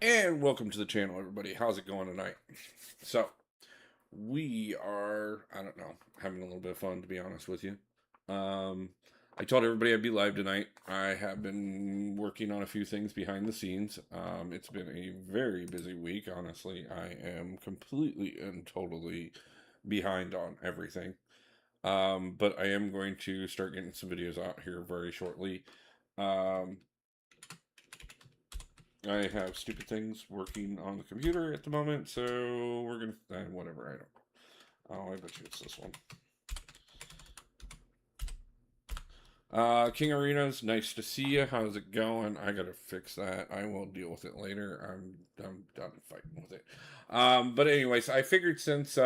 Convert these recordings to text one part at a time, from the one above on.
And welcome to the channel, everybody. How's it going tonight? So, we are, I don't know, having a little bit of fun, to be honest with you. Um, I told everybody I'd be live tonight. I have been working on a few things behind the scenes. It's been a very busy week, honestly. I am completely and totally behind on everything. But I am going to start getting some videos out here very shortly. Um, I have stupid things working on the computer at the moment, so we're gonna whatever. I don't. Oh, I bet you it's this one. King Arenas, nice to see you. How's it going? I gotta fix that. I will deal with it later. I'm done fighting with it. But anyways, I figured since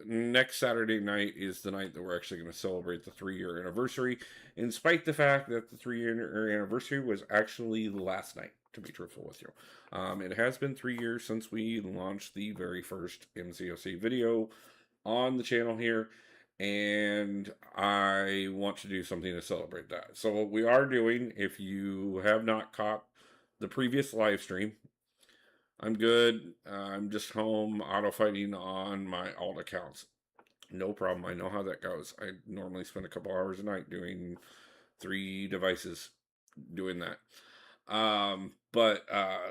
next Saturday night is the night that we're actually going to celebrate the 3-year anniversary, in spite the fact that the 3-year anniversary was actually last night. To be truthful with you, it has been 3 years since we launched the very first MCOC video on the channel here, and I want to do something to celebrate that. So what we are doing, if you have not caught the previous live stream, I'm good. I'm just home auto fighting on my alt accounts. No problem. I know how that goes. I normally spend a couple hours a night doing 3 devices doing that. But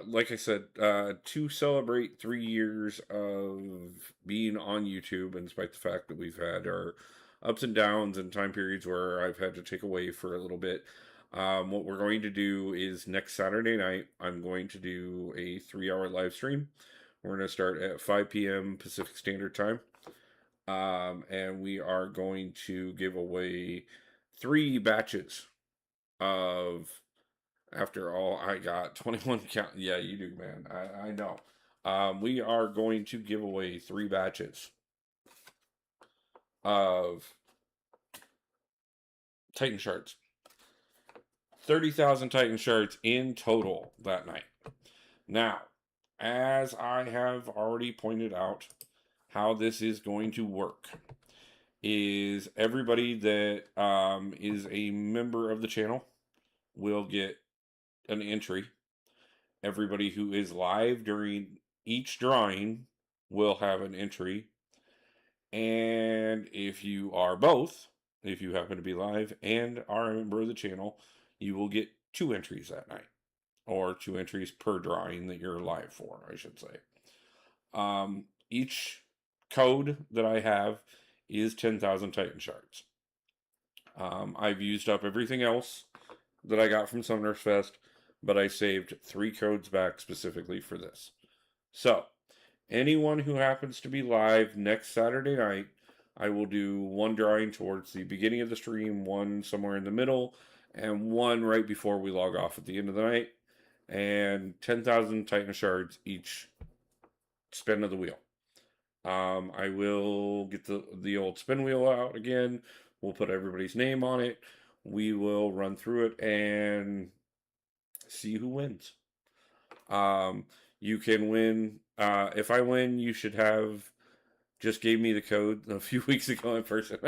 like I said, to celebrate 3 years of being on YouTube, and despite the fact that we've had our ups and downs and time periods where I've had to take away for a little bit, what we're going to do is next Saturday night, I'm going to do a 3-hour live stream. We're going to start at 5 p.m. Pacific Standard Time. And we are going to give away 3 batches of, after all, I got 21 count. Yeah, you do, man. I know. We are going to give away 3 batches of Titan shards. 30,000 Titan shards in total that night. Now, as I have already pointed out, how this is going to work is everybody that is a member of the channel will get an entry. Everybody who is live during each drawing will have an entry. And if you are both, if you happen to be live and are a member of the channel, you will get 2 entries that night, or 2 entries per drawing that you're live for, I should say. Each code that I have is 10,000 Titan shards. I've used up everything else that I got from Summoner's Fest, but I saved 3 codes back specifically for this. So, anyone who happens to be live next Saturday night, I will do 1 drawing towards the beginning of the stream, 1 somewhere in the middle, and 1 right before we log off at the end of the night. And 10,000 Titan shards each spin of the wheel. I will get the old spin wheel out again. We'll put everybody's name on it. We will run through it and see who wins. You can win. If I win, you should have just gave me the code a few weeks ago in person.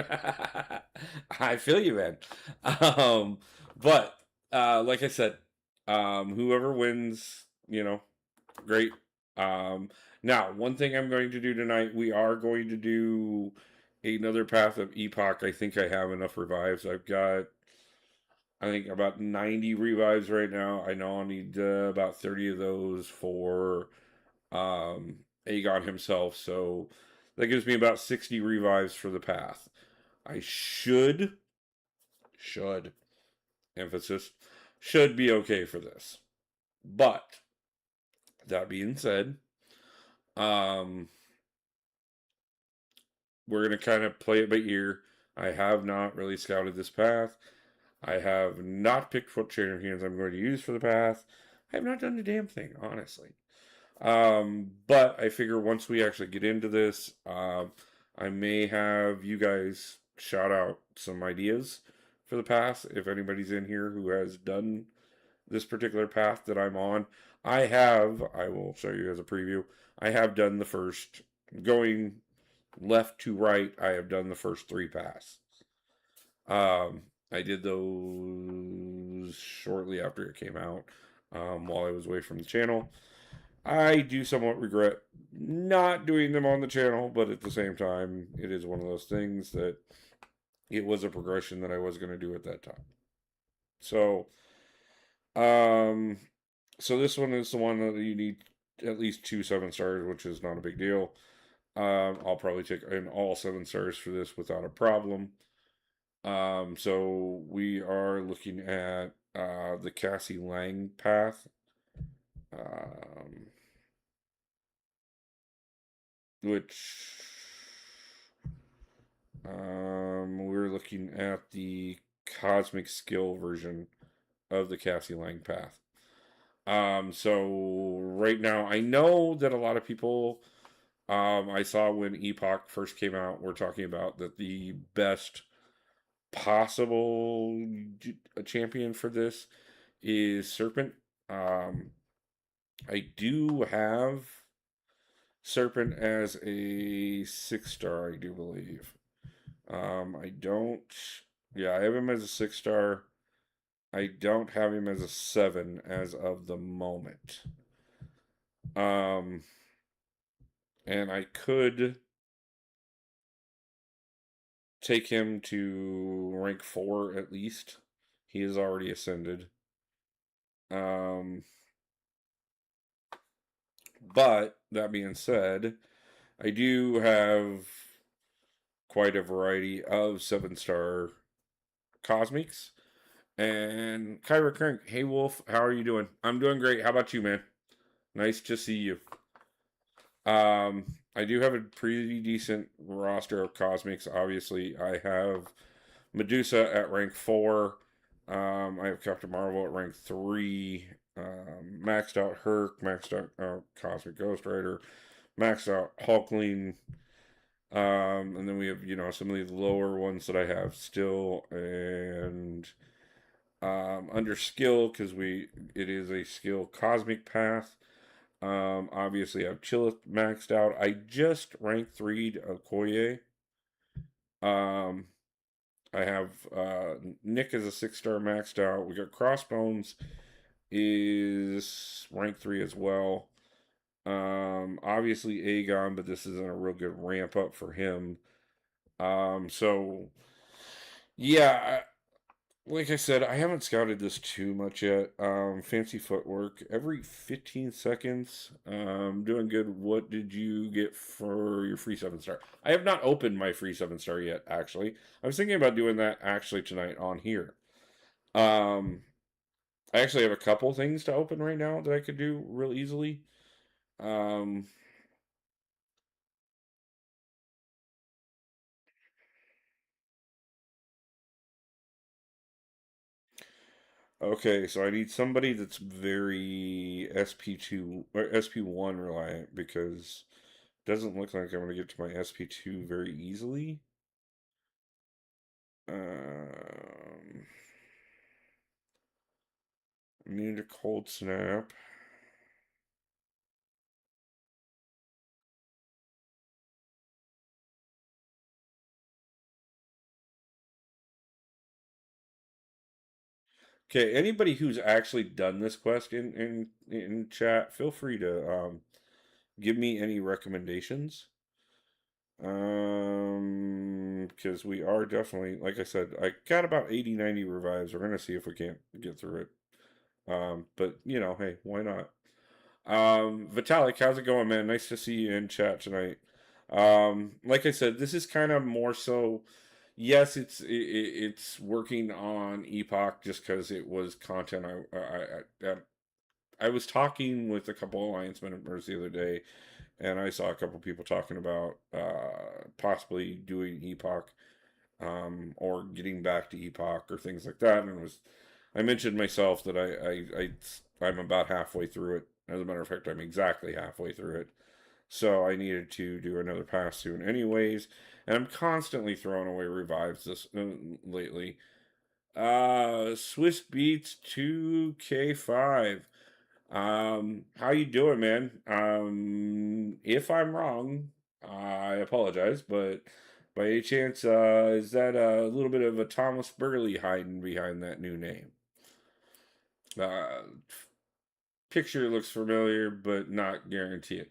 I feel you, man. Um, but like I said, whoever wins, great. Now, one thing I'm going to do tonight, we are going to do another path of Epoch. I think I have enough revives. I've got, I think, about 90 revives right now. I know I'll need about 30 of those for Aegon himself. So that gives me about 60 revives for the path. I should, emphasis, should be okay for this. But that being said, we're going to kind of play it by ear. I have not really scouted this path. I have not picked what champions I'm going to use for the path. I have not done a damn thing, honestly. But I figure once we actually get into this, I may have you guys shout out some ideas for the path. If anybody's in here who has done this particular path that I'm on, I will show you as a preview. I have done the first, going left to right, I have done the first 3 paths. I did those shortly after it came out. while I was away from the channel. I do somewhat regret not doing them on the channel, but at the same time, it is one of those things that it was a progression that I was going to do at that time. So, um, so this one is the one that you need at least 2 7 stars, which is not a big deal. I'll probably take in all 7 stars for this without a problem. So we are looking at the Cassie Lang path. Um, which we're looking at the cosmic skill version of the Cassie Lang path. So right now, I know that a lot of people, I saw when Epoch first came out, were talking about that the best possible champion for this is Serpent. Um, I do have Serpent as a 6 star, I do believe. I don't. Yeah, I have him as a 6 star. I don't have him as a 7 as of the moment. Um, and I could take him to rank 4 at least. He is already ascended. Um, but that being said, I do have quite a variety of 7 star cosmics. And Kyra Krank, hey Wolf, how are you doing? I'm doing great. How about you, man? Nice to see you. I do have a pretty decent roster of cosmics. Obviously, I have Medusa at rank 4. I have Captain Marvel at rank 3. Maxed out Herc, maxed out Cosmic Ghost Rider, maxed out Hulkling. And then we have, some of these lower ones that I have still, and under skill, because it is a skill cosmic path. Obviously I have Chillith maxed out. I just rank 3'd Okoye. Um, I have Nick as a 6 star maxed out. We got Crossbones is rank 3 as well. Obviously Aegon, but this isn't a real good ramp up for him. So yeah, like I said, I haven't scouted this too much yet. Fancy footwork every 15 seconds. Doing good. What did you get for your free 7 star? I have not opened my free 7 star yet, actually. I was thinking about doing that actually tonight on here. Um, I actually have a couple things to open right now that I could do real easily. Um, okay, so I need somebody that's very SP2 or SP1 reliant because it doesn't look like I'm going to get to my SP2 very easily. I need a cold snap. Okay, anybody who's actually done this quest in chat, feel free to give me any recommendations. Because we are definitely, like I said, I got about 80-90 revives. We're gonna see if we can't get through it. But hey, why not? Vitalik, how's it going, man? Nice to see you in chat tonight. Like I said, this is kind of more so. Yes, it's working on Epoch just because it was content. I was talking with a couple Alliance members the other day, and I saw a couple people talking about possibly doing Epoch, or getting back to Epoch or things like that. And I mentioned myself that I'm about halfway through it. As a matter of fact, I'm exactly halfway through it. So I needed to do another pass soon, anyways. And I'm constantly throwing away revives this lately. Swiss Beats 2K5. How you doing, man? If I'm wrong, I apologize, but by any chance, is that a little bit of a Thomas Burley hiding behind that new name? Uh, picture looks familiar, but not guarantee it.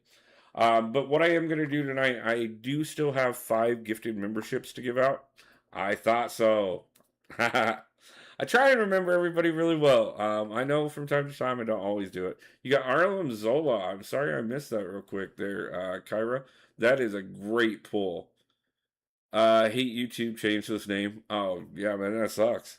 But what I am going to do tonight, I do still have 5 gifted memberships to give out. I thought so. I try and remember everybody really well. I know from time to time I don't always do it. You got Arlen Zola. I'm sorry I missed that real quick there, Kyra. That is a great pull. Hate YouTube changed this name. Oh yeah, man, that sucks.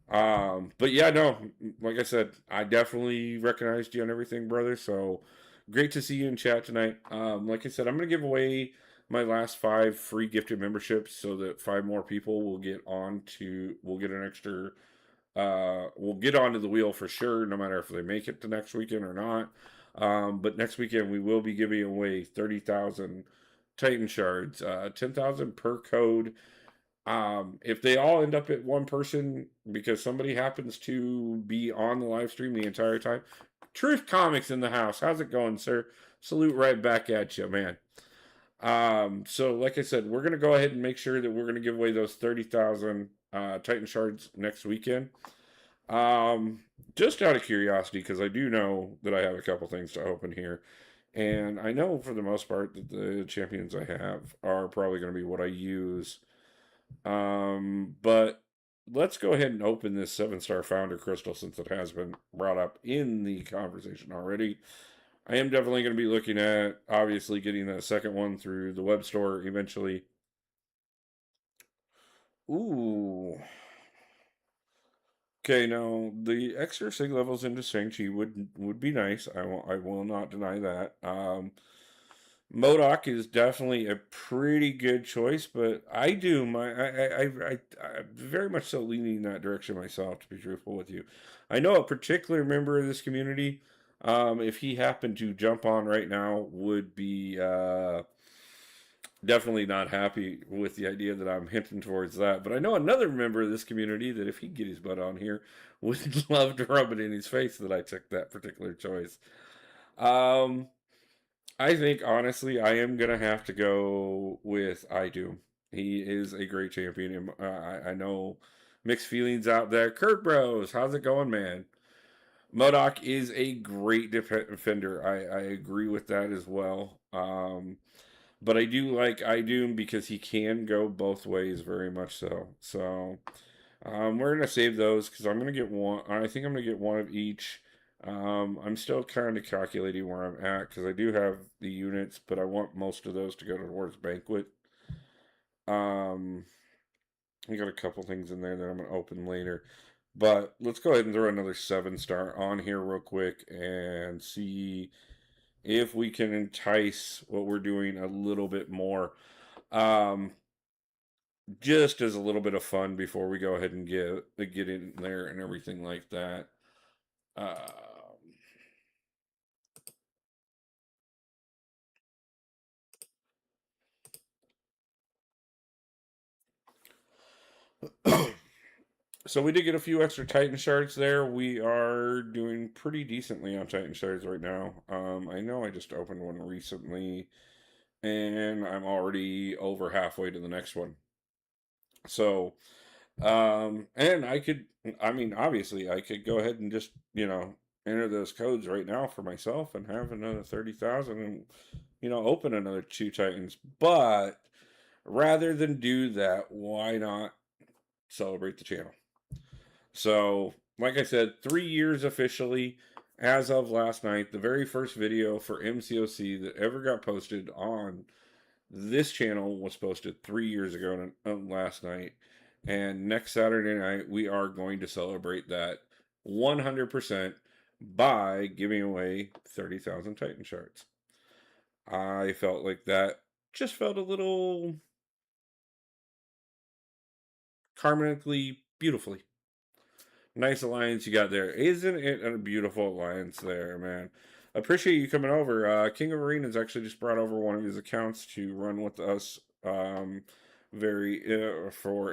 But yeah, no, like I said, I definitely recognized you on everything, brother. So great to see you in chat tonight. Like I said, I'm gonna give away my last 5 free gifted memberships so that 5 more people will get an extra will get onto the wheel for sure, no matter if they make it to next weekend or not. But next weekend we will be giving away 30,000 Titan shards, 10,000 per code. If they all end up at one person because somebody happens to be on the live stream the entire time, Truth Comics in the house. How's it going, sir? Salute right back at you, man. So like I said, we're gonna go ahead and make sure that we're gonna give away those 30,000 Titan shards next weekend. Just out of curiosity, because I do know that I have a couple things to open here, and I know for the most part that the champions I have are probably going to be what I use. But let's go ahead and open this 7-star founder crystal since it has been brought up in the conversation already. I am definitely going to be looking at obviously getting that second one through the web store eventually. Ooh. Okay, now the extra sig levels into Shang-Chi would be nice. I will not deny that. MODOK is definitely a pretty good choice, but I very much so leaning in that direction myself, to be truthful with you. I know a particular member of this community, if he happened to jump on right now, would be definitely not happy with the idea that I'm hinting towards that. But I know another member of this community that if he'd get his butt on here, would love to rub it in his face that I took that particular choice. Um, I think honestly, I am gonna have to go with I do. He is a great champion. I know mixed feelings out there. Kurt Bros, how's it going, man? MODOK is a great defender. I agree with that as well. But I do like Idun because he can go both ways, very much so. So we're gonna save those because I'm gonna get one. I think I'm gonna get one of each. I'm still kind of calculating where I'm at because I do have the units, but I want most of those to go towards banquet. Um, I got a couple things in there that I'm gonna open later. But let's go ahead and throw another 7-star on here real quick and see if we can entice what we're doing a little bit more. Um, just as a little bit of fun before we go ahead and get in there and everything like that. Um, so we did get a few extra Titan shards there. We are doing pretty decently on Titan shards right now. I know I just opened one recently, and I'm already over halfway to the next one. So, and I mean, obviously, I could go ahead and just, enter those codes right now for myself and have another 30,000 and, open another 2 Titans. But rather than do that, why not celebrate the channel? So, like I said, 3 years officially as of last night. The very first video for MCOC that ever got posted on this channel was posted 3 years ago last night. And next Saturday night, we are going to celebrate that 100% by giving away 30,000 Titan shards. I felt like that just felt a little karmically beautifully. Nice alliance you got there. Isn't it a beautiful alliance there, man? Appreciate you coming over. King of Arenas actually just brought over one of his accounts to run with us for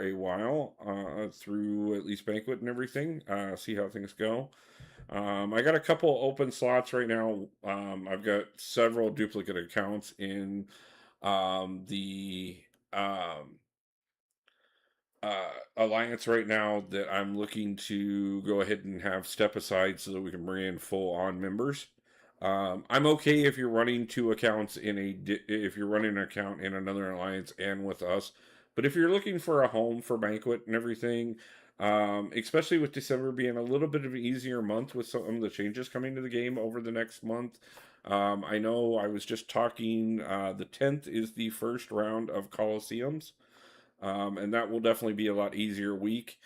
a while through at least banquet and everything. See how things go. I got a couple open slots right now. I've got several duplicate accounts in the alliance right now that I'm looking to go ahead and have step aside so that we can bring in full on members. I'm okay if you're running two accounts if you're running an account in another alliance and with us, but if you're looking for a home for banquet and everything, especially with December being a little bit of an easier month with some of the changes coming to the game over the next month. I know I was just talking. The 10th is the first round of Coliseums, and that will definitely be a lot easier week.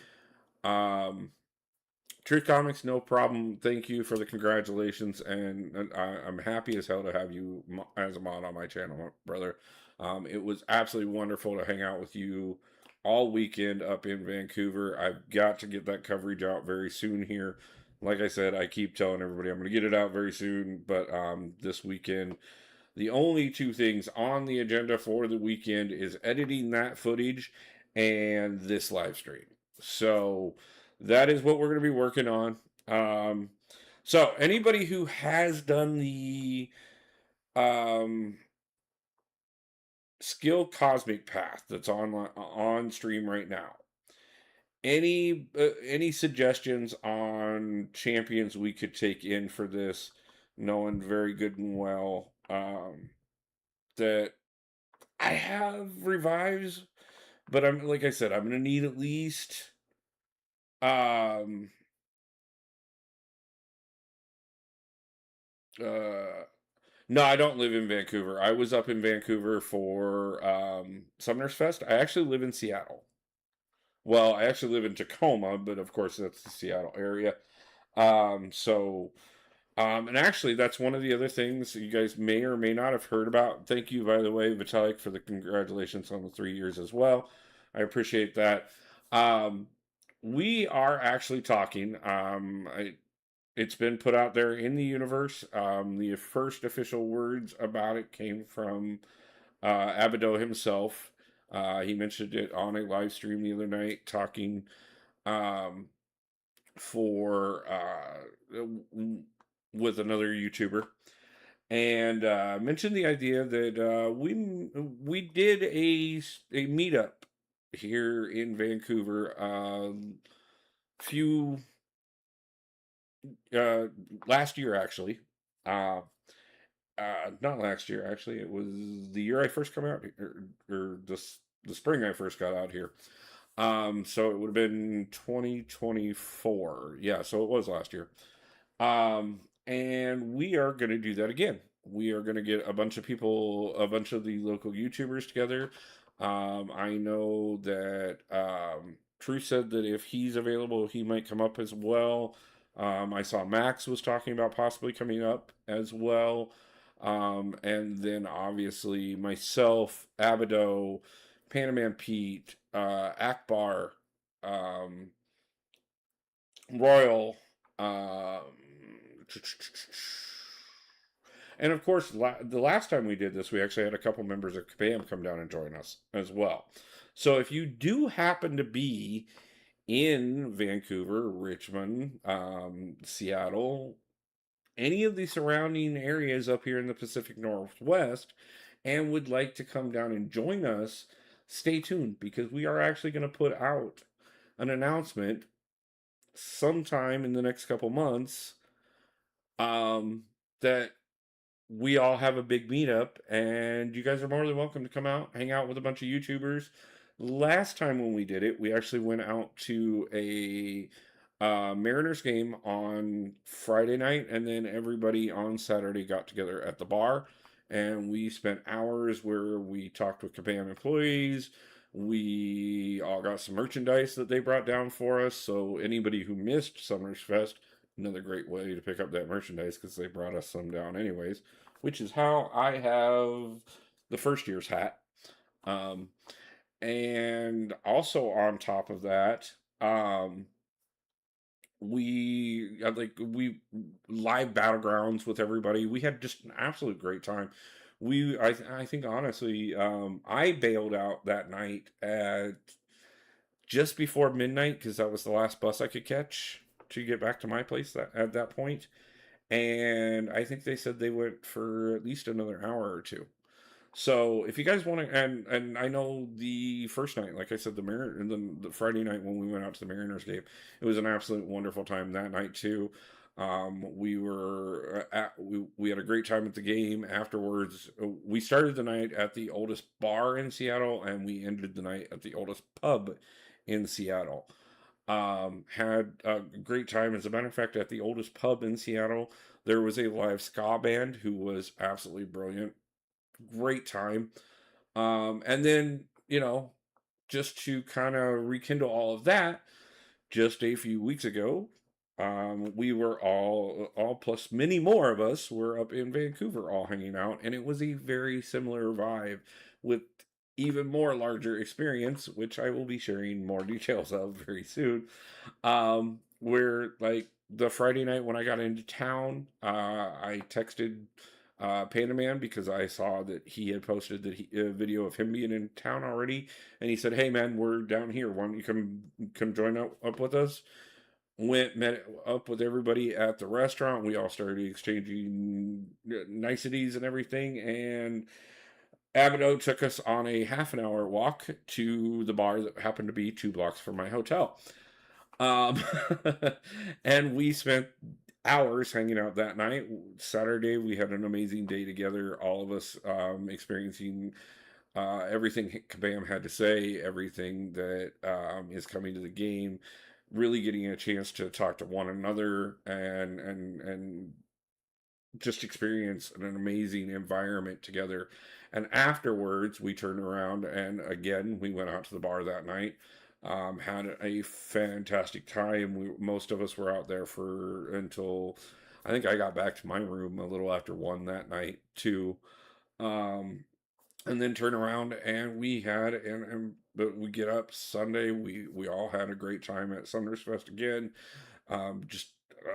Um, Truth Comics, no problem. Thank you for the congratulations, and I'm happy as hell to have you as a mod on my channel, brother. It was absolutely wonderful to hang out with you all weekend up in Vancouver. I've got to get that coverage out very soon here. Like I said, I keep telling everybody I'm going to get it out very soon, but this weekend the only two things on the agenda for the weekend is editing that footage and this live stream. So that is what we're going to be working on. Um, so anybody who has done the um, skill cosmic path that's on stream right now, any suggestions on champions we could take in for this, knowing very good and well that I have revives, but I'm like I said, I'm gonna need at least um uh no, I don't live in Vancouver. I was up in Vancouver for Summer's Fest. I actually live in Seattle. Well, I actually live in Tacoma, but of course that's the Seattle area. So and actually, that's one of the other things you guys may or may not have heard about. Thank you, by the way, Vitalik, for the congratulations on the 3 years as well. I appreciate that. Um, we are actually talking. It's been put out there in the universe. The first official words about it came from Abaddon himself. He mentioned it on a live stream the other night, talking um, for with another YouTuber, and mentioned the idea that we did a meetup here in Vancouver few uh, last year actually. Uh, Not last year actually. It was the year I first come out here, or the spring I first got out here. So it would have been 2024. Yeah, so it was last year. And we are going to do that again. We are going to get a bunch of people, a bunch of the local YouTubers together. I know that Truth said that if he's available, he might come up as well. I saw Max was talking about possibly coming up as well. And then obviously myself, Abaddon, Panaman Pete, Akbar, um, Royal, um, and of course, the last time we did this, we actually had a couple members of Kabam come down and join us as well. So if you do happen to be in Vancouver, Richmond, Seattle, any of the surrounding areas up here in the Pacific Northwest, and would like to come down and join us, stay tuned because we are actually going to put out an announcement sometime in the next couple months um, that we all have a big meetup, and you guys are more than welcome to come out, hang out with a bunch of YouTubers. Last time when we did it, we actually went out to a Mariners game on Friday night, and then everybody on Saturday got together at the bar, and we spent hours where we talked with Kabam employees. We all got some merchandise that they brought down for us. So anybody who missed Summers Fest, another great way to pick up that merchandise because they brought us some down anyways, which is how I have the first year's hat. Um, and also on top of that, we live battlegrounds with everybody. We had just an absolute great time. I think honestly, I bailed out that night at just before midnight because that was the last bus I could catch to get back to my place at that point. And I think they said they went for at least another hour or two. So if you guys want to, and I know the first night, like I said, the Friday night when we went out to the Mariners game, it was an absolute wonderful time that night too. We had a great time at the game. Afterwards, we started the night at the oldest bar in Seattle, and we ended the night at the oldest pub in Seattle. Had a great time. As a matter of fact, at the oldest pub in Seattle, there was a live ska band who was absolutely brilliant. Great time. And then, just to kind of rekindle all of that, just a few weeks ago, we were all plus many more of us were up in Vancouver all hanging out, and it was a very similar vibe with even more larger experience, which I will be sharing more details of very soon. Where like the Friday night when I got into town, I texted Panda Man because I saw that he had posted a video of him being in town already, and he said, "Hey man, we're down here. Why don't you come join up with us?" Went met up with everybody at the restaurant. We all started exchanging niceties and everything, and Abido took us on a half an hour walk to the bar that happened to be 2 blocks from my hotel. Um, and we spent hours hanging out that night. Saturday, we had an amazing day together, all of us experiencing everything Kabam had to say, everything that is coming to the game, really getting a chance to talk to one another and just experience an amazing environment together. And afterwards, we turned around and again we went out to the bar that night. Had a fantastic time. Most of us were out there for until I think I got back to my room a little after 1 that night too. Um, and then turn around and we had but we get up Sunday. We all had a great time at Sunders Fest again. Just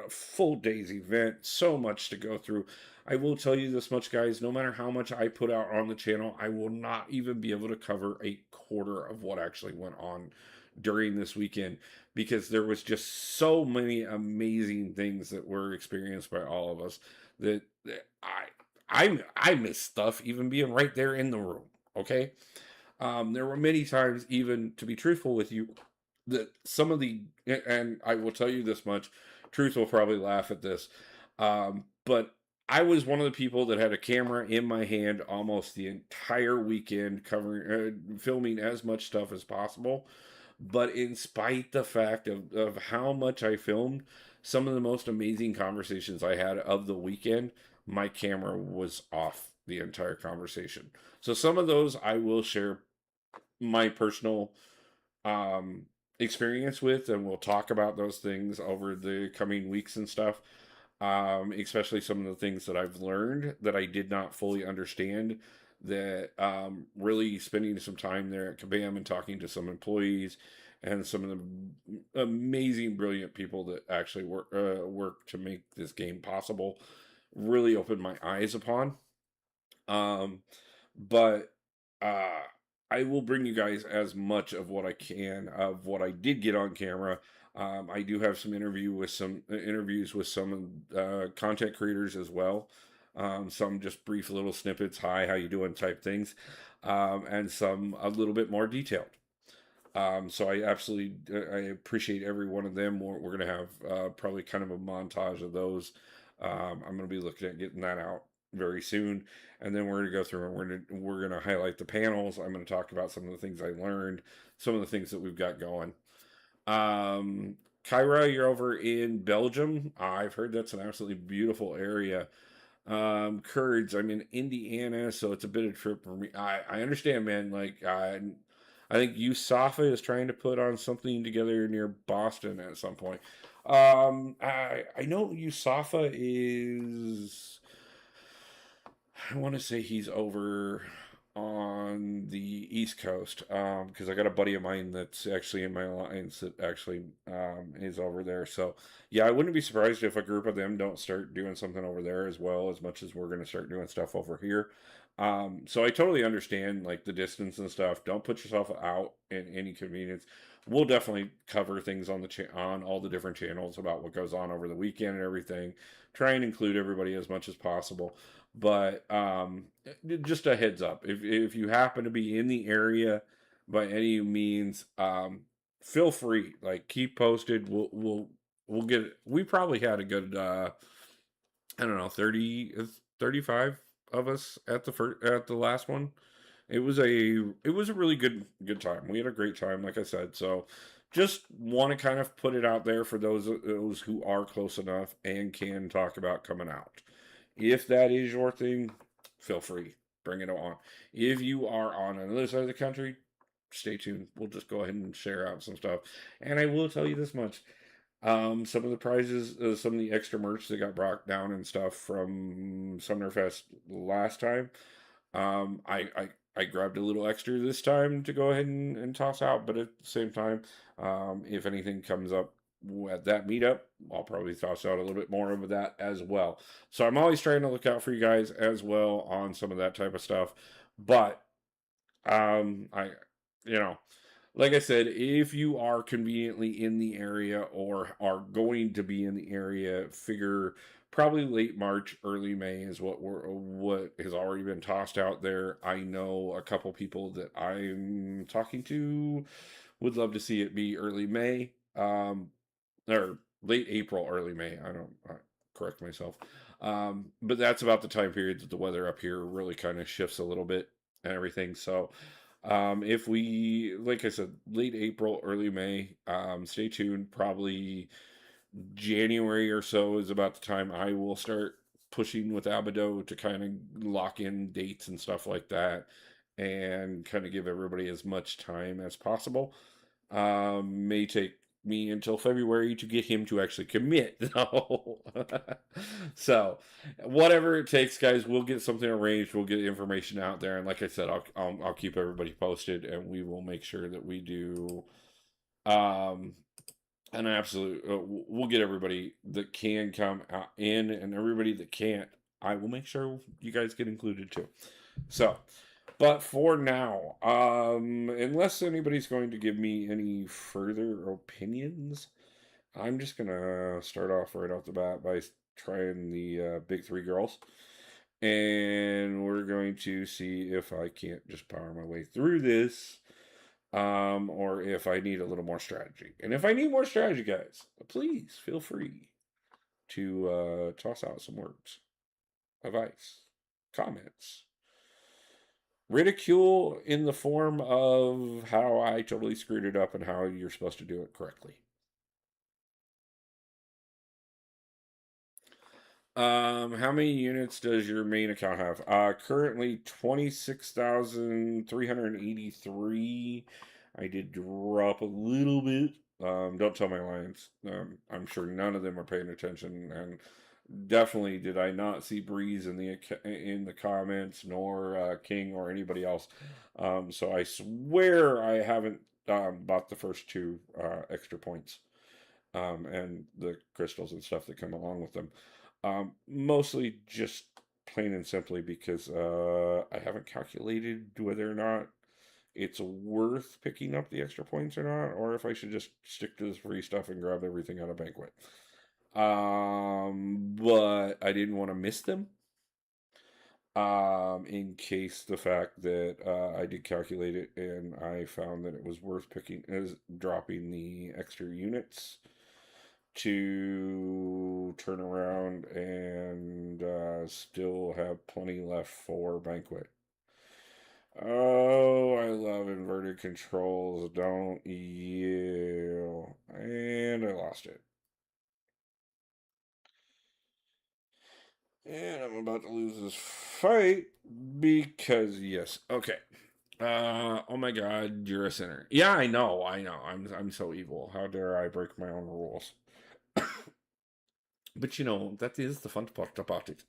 a full day's event, so much to go through. I will tell you this much, guys, no matter how much I put out on the channel, I will not even be able to cover a quarter of what actually went on during this weekend because there was just so many amazing things that were experienced by all of us that I miss stuff even being right there in the room. Okay. There were many times, even to be truthful with you, that some of the, and I will tell you this much, Truth will probably laugh at this, but I was one of the people that had a camera in my hand almost the entire weekend, covering, filming as much stuff as possible. But in spite the fact of how much I filmed, some of the most amazing conversations I had of the weekend, my camera was off the entire conversation. So some of those I will share my personal um, experience with, and we'll talk about those things over the coming weeks and stuff. Especially some of the things that I've learned that I did not fully understand. That really spending some time there at Kabam and talking to some employees and some of the amazing, brilliant people that actually work to make this game possible really opened my eyes upon. Um, but uh, I will bring you guys as much of what I can of what I did get on camera. I do have some interviews with some content creators as well. Some just brief little snippets, hi, how you doing type things, and some a little bit more detailed. So I absolutely I appreciate every one of them. We're gonna have probably kind of a montage of those. I'm gonna be looking at getting that out very soon, and then we're gonna go through and we're gonna highlight the panels. I'm gonna talk about some of the things I learned, some of the things that we've got going. Um, Kyra, you're over in Belgium. I've heard that's an absolutely beautiful area. Kurds, I'm in Indiana, so it's a bit of a trip for me. I understand, man. Like I think USAFA is trying to put on something together near Boston at some point. I know USAFA is. I want to say he's over on the East Coast because I got a buddy of mine that's actually in my alliance that actually is over there. So yeah, I wouldn't be surprised if a group of them don't start doing something over there as well as much as we're going to start doing stuff over here. So I totally understand like the distance and stuff. Don't put yourself out in any convenience. We'll definitely cover things on on all the different channels about what goes on over the weekend and everything. Try and include everybody as much as possible. But just a heads up, if you happen to be in the area by any means, feel free. Like keep posted. We'll get it. We probably had a good I don't know 35 of us at the last one. It was a really good time. We had a great time, like I said. So just want to kind of put it out there for those who are close enough and can talk about coming out. If that is your thing, feel free, bring it on. If you are on another side of the country, stay tuned. We'll just go ahead and share out some stuff. And I will tell you this much: some of the prizes, some of the extra merch that got brought down and stuff from Summerfest last time. I grabbed a little extra this time to go ahead and toss out, but at the same time, if anything comes up at that meetup, I'll probably toss out a little bit more of that as well. So I'm always trying to look out for you guys as well on some of that type of stuff. But I, you know, like I said, if you are conveniently in the area or are going to be in the area, figure probably late March, early May is what has already been tossed out there. I know a couple people that I'm talking to would love to see it be early May, or late April, early May. I don't correct myself, but that's about the time period that the weather up here really kind of shifts a little bit and everything. So if we, like I said, late April, early May, stay tuned. Probably January or so is about the time I will start pushing with Abaddon to kind of lock in dates and stuff like that and kind of give everybody as much time as possible. May take me until February to get him to actually commit, though. So, whatever it takes, guys, we'll get something arranged. We'll get information out there, and like I said, I'll keep everybody posted, and we will make sure that we do um an absolute. We'll get everybody that can come out in, and everybody that can't. I will make sure you guys get included too. So, but for now, unless anybody's going to give me any further opinions, I'm just gonna start off right off the bat by trying the big three girls, and we're going to see if I can't just power my way through this, or if I need a little more strategy. And if I need more strategy, guys, please feel free to toss out some words, advice, comments, ridicule in the form of how I totally screwed it up and how you're supposed to do it correctly. How many units does your main account have? Currently 26,383. I did drop a little bit. Don't tell my lions. I'm sure none of them are paying attention, and definitely did I not see Breeze in the comments, nor King or anybody else. So I swear I haven't bought the first two extra points, and the crystals and stuff that come along with them. Mostly just plain and simply because I haven't calculated whether or not it's worth picking up the extra points or not, or if I should just stick to this free stuff and grab everything out of Banquet. But I didn't want to miss them. In case the fact that I did calculate it and I found that it was worth picking as dropping the extra units to turn around and still have plenty left for Banquet. Oh, I love inverted controls, don't you? And I lost it. And I'm about to lose this fight because yes. Okay. Oh my god, you're a sinner. Yeah, I know, I know. I'm so evil. How dare I break my own rules? But that is the fun part about it.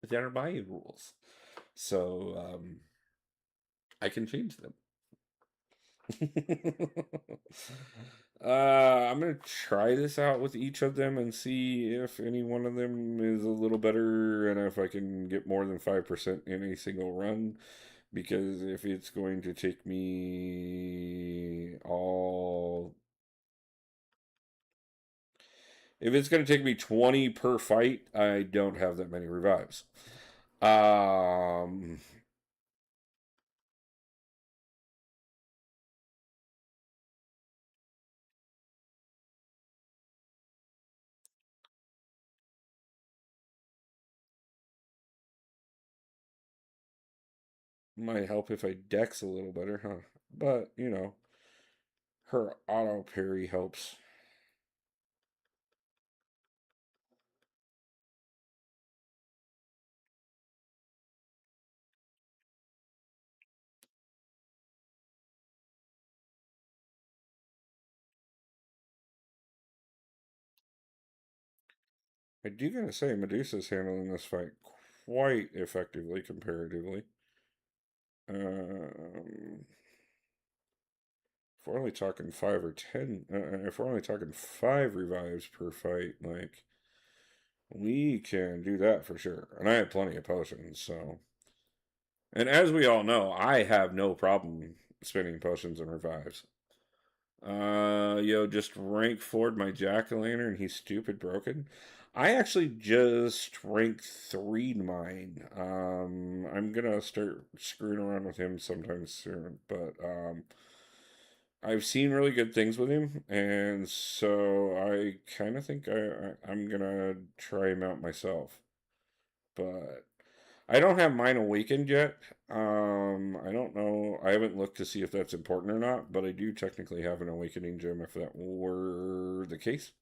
They're my rules. So I can change them. I'm gonna try this out with each of them and see if any one of them is a little better and if I can get more than 5% in a single run. Because if it's going to take me all. If it's going to take me 20 per fight, I don't have that many revives. Um, might help if I dex a little better, huh? But, her auto parry helps. I do gotta say, Medusa's handling this fight quite effectively comparatively. Um, if we're only talking 5 or 10, if we're only talking 5 revives per fight, like, we can do that for sure. And I have plenty of potions, so. And as we all know, I have no problem spinning potions and revives. Just rank forward my jack-o'-lantern. He's stupid broken. I actually just rank 3 mine. I'm gonna start screwing around with him sometime soon, but I've seen really good things with him, and so I kind of think I'm gonna try him out myself. But I don't have mine awakened yet. I don't know. I haven't looked to see if that's important or not, but I do technically have an awakening gem if that were the case.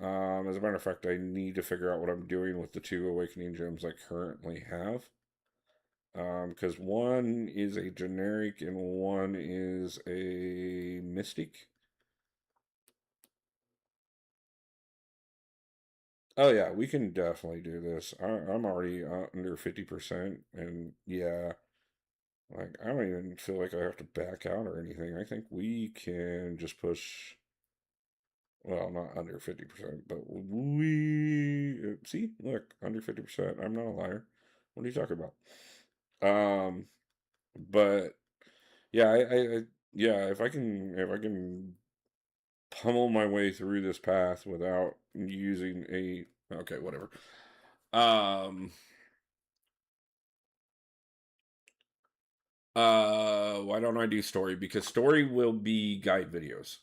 As a matter of fact, I need to figure out what I'm doing with the 2 awakening gems I currently have. Because one is a generic and one is a mystic. Oh yeah, we can definitely do this. I'm already under 50%, and yeah, like, I don't even feel like I have to back out or anything. I think we can just push, well, not under 50%, but see, look, under 50%. I'm not a liar. What are you talking about? Um, but yeah, yeah, if I can pummel my way through this path without using okay, whatever. Um, why don't I do story? Because story will be guide videos.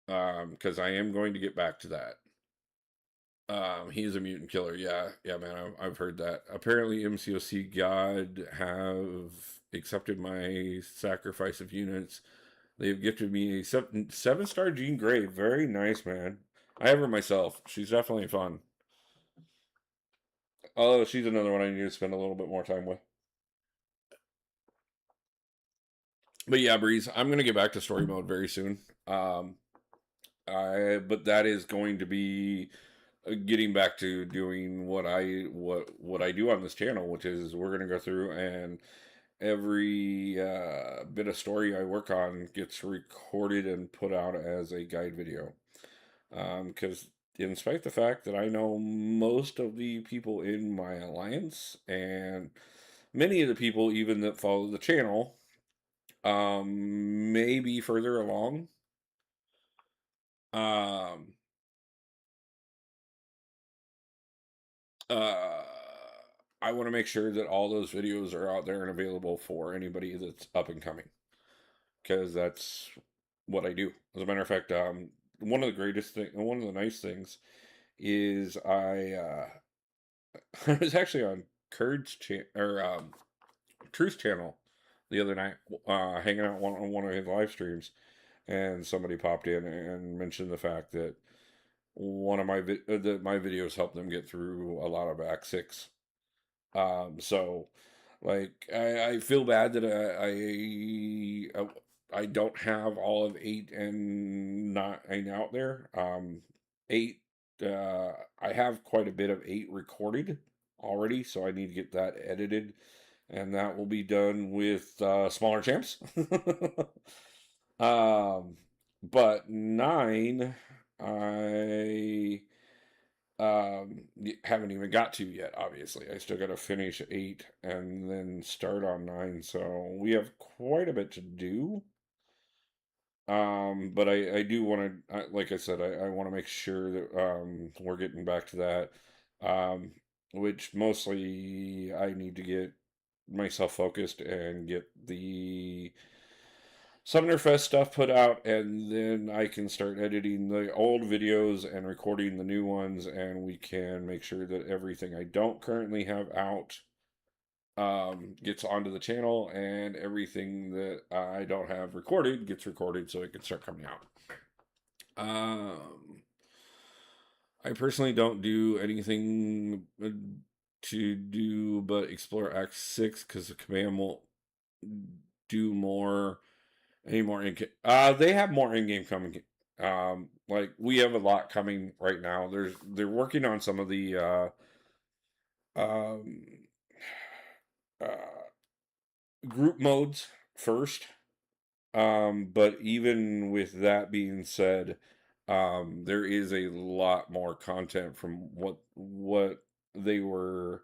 Because I am going to get back to that. He is a mutant killer. Yeah, yeah, man. I've heard that. Apparently, MCOC God have accepted my sacrifice of units. They've gifted me a 7-star Jean Grey. Very nice, man. I have her myself. She's definitely fun. Although she's another one I need to spend a little bit more time with. But yeah, Breeze, I'm gonna get back to story mode very soon. But that is going to be getting back to doing what I do on this channel, which is we're gonna go through and every bit of story I work on gets recorded and put out as a guide video. Because in spite of the fact that I know most of the people in my alliance and many of the people even that follow the channel may be further along. Um, uh, I want to make sure that all those videos are out there and available for anybody that's up and coming, because that's what I do. As a matter of fact, one of the nice things is I was actually on Truth's channel the other night, hanging out on one of his live streams, and somebody popped in and mentioned the fact that that my videos helped them get through a lot of Act 6. So, like, I feel bad that I don't have all of 8 and 9 out there. 8, I have quite a bit of 8 recorded already, so I need to get that edited, and that will be done with smaller champs. um, but 9, I haven't even got to yet. Obviously, I still got to finish 8 and then start on 9, so we have quite a bit to do. But I do want to, like I said, I want to make sure that we're getting back to that. which mostly I need to get myself focused and get the Summoner Fest stuff put out, and then I can start editing the old videos and recording the new ones, and we can make sure that everything I don't currently have out gets onto the channel, and everything that I don't have recorded gets recorded so it can start coming out. I personally don't do anything to do but explore Act 6 because the command won't do more any more in they have more in-game coming. Like we have a lot coming right now. They're working on some of the um uh group modes first. But even with that being said, there is a lot more content from what they were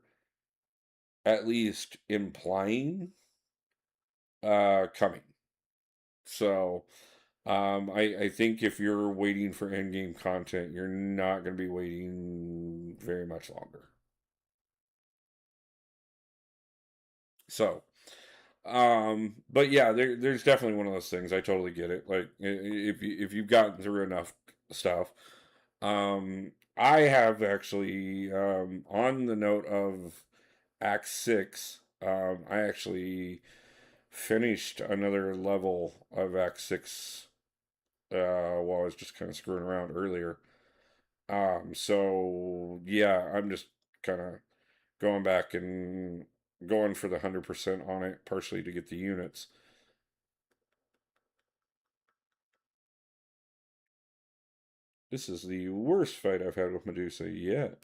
at least implying coming. So I think if you're waiting for endgame content, you're not going to be waiting very much longer. So, but yeah, there's definitely one of those things. I totally get it. Like if you've gotten through enough stuff, I have actually on the note of Act 6, I actually finished another level of Act 6 while I was just kind of screwing around earlier. So yeah, I'm just kind of going back and going for the 100% on it, partially to get the units. This is the worst fight I've had with Medusa yet.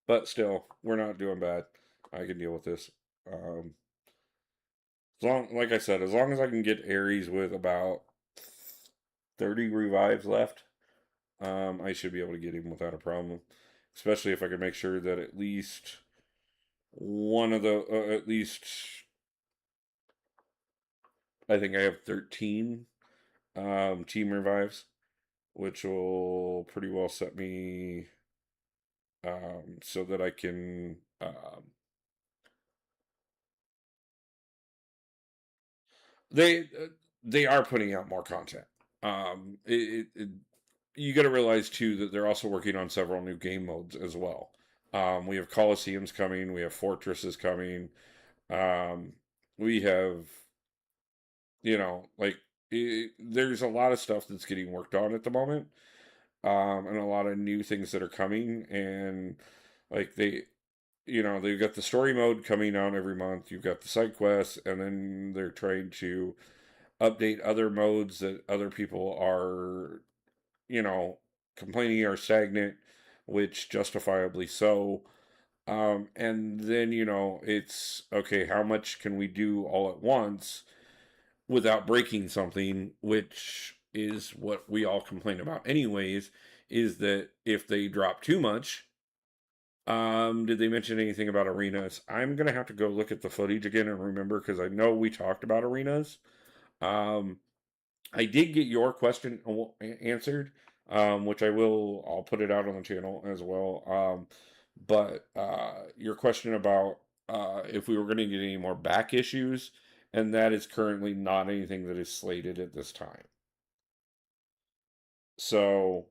But still, we're not doing bad. I can deal with this. Um, like I said, as long as I can get Ares with about 30 revives left, I should be able to get him without a problem. Especially if I can make sure that at least one of the, at least, I think I have 13 team revives, which will pretty well set me so that I can. They they are putting out more content. You got to realize too that they're also working on several new game modes as well. We have Colosseums coming, we have Fortresses coming, um, we have like there's a lot of stuff that's getting worked on at the moment, and a lot of new things that are coming, and like they've got the story mode coming out every month. You've got the side quests, and then they're trying to update other modes that other people are, you know, complaining are stagnant, which justifiably so. And then, it's okay, how much can we do all at once without breaking something, which is what we all complain about, anyways, is that if they drop too much, did they mention anything about arenas? I'm gonna have to go look at the footage again and remember because I know we talked about arenas. Um, I did get your question answered, which I'll put it out on the channel as well. But your question about if we were going to get any more back issues, and that is currently not anything that is slated at this time. So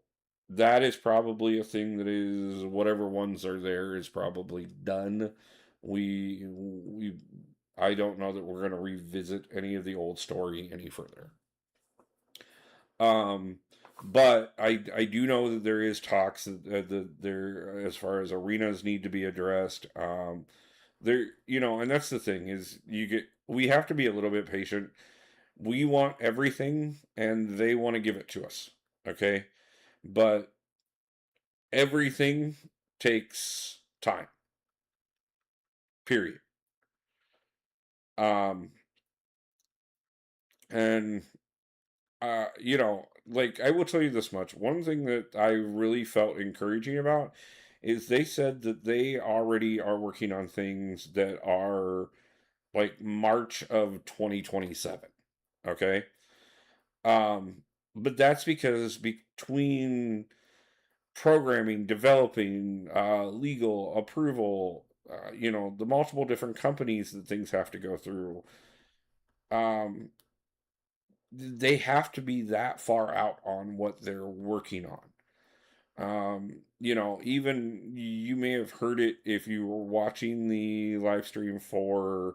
that is probably a thing that is whatever ones are there is probably done. We I don't know that we're going to revisit any of the old story any further. Um, but I do know that there is talks that there as far as arenas need to be addressed. There and that's the thing is we have to be a little bit patient. We want everything, and they want to give it to us. Okay, but everything takes time. Period. Um, and like I will tell you this much. One thing that I really felt encouraging about is they said that they already are working on things that are like March of 2027. Okay. Um, but that's because between programming, developing, legal approval, the multiple different companies that things have to go through, um, they have to be that far out on what they're working on. Even you may have heard it if you were watching the live stream for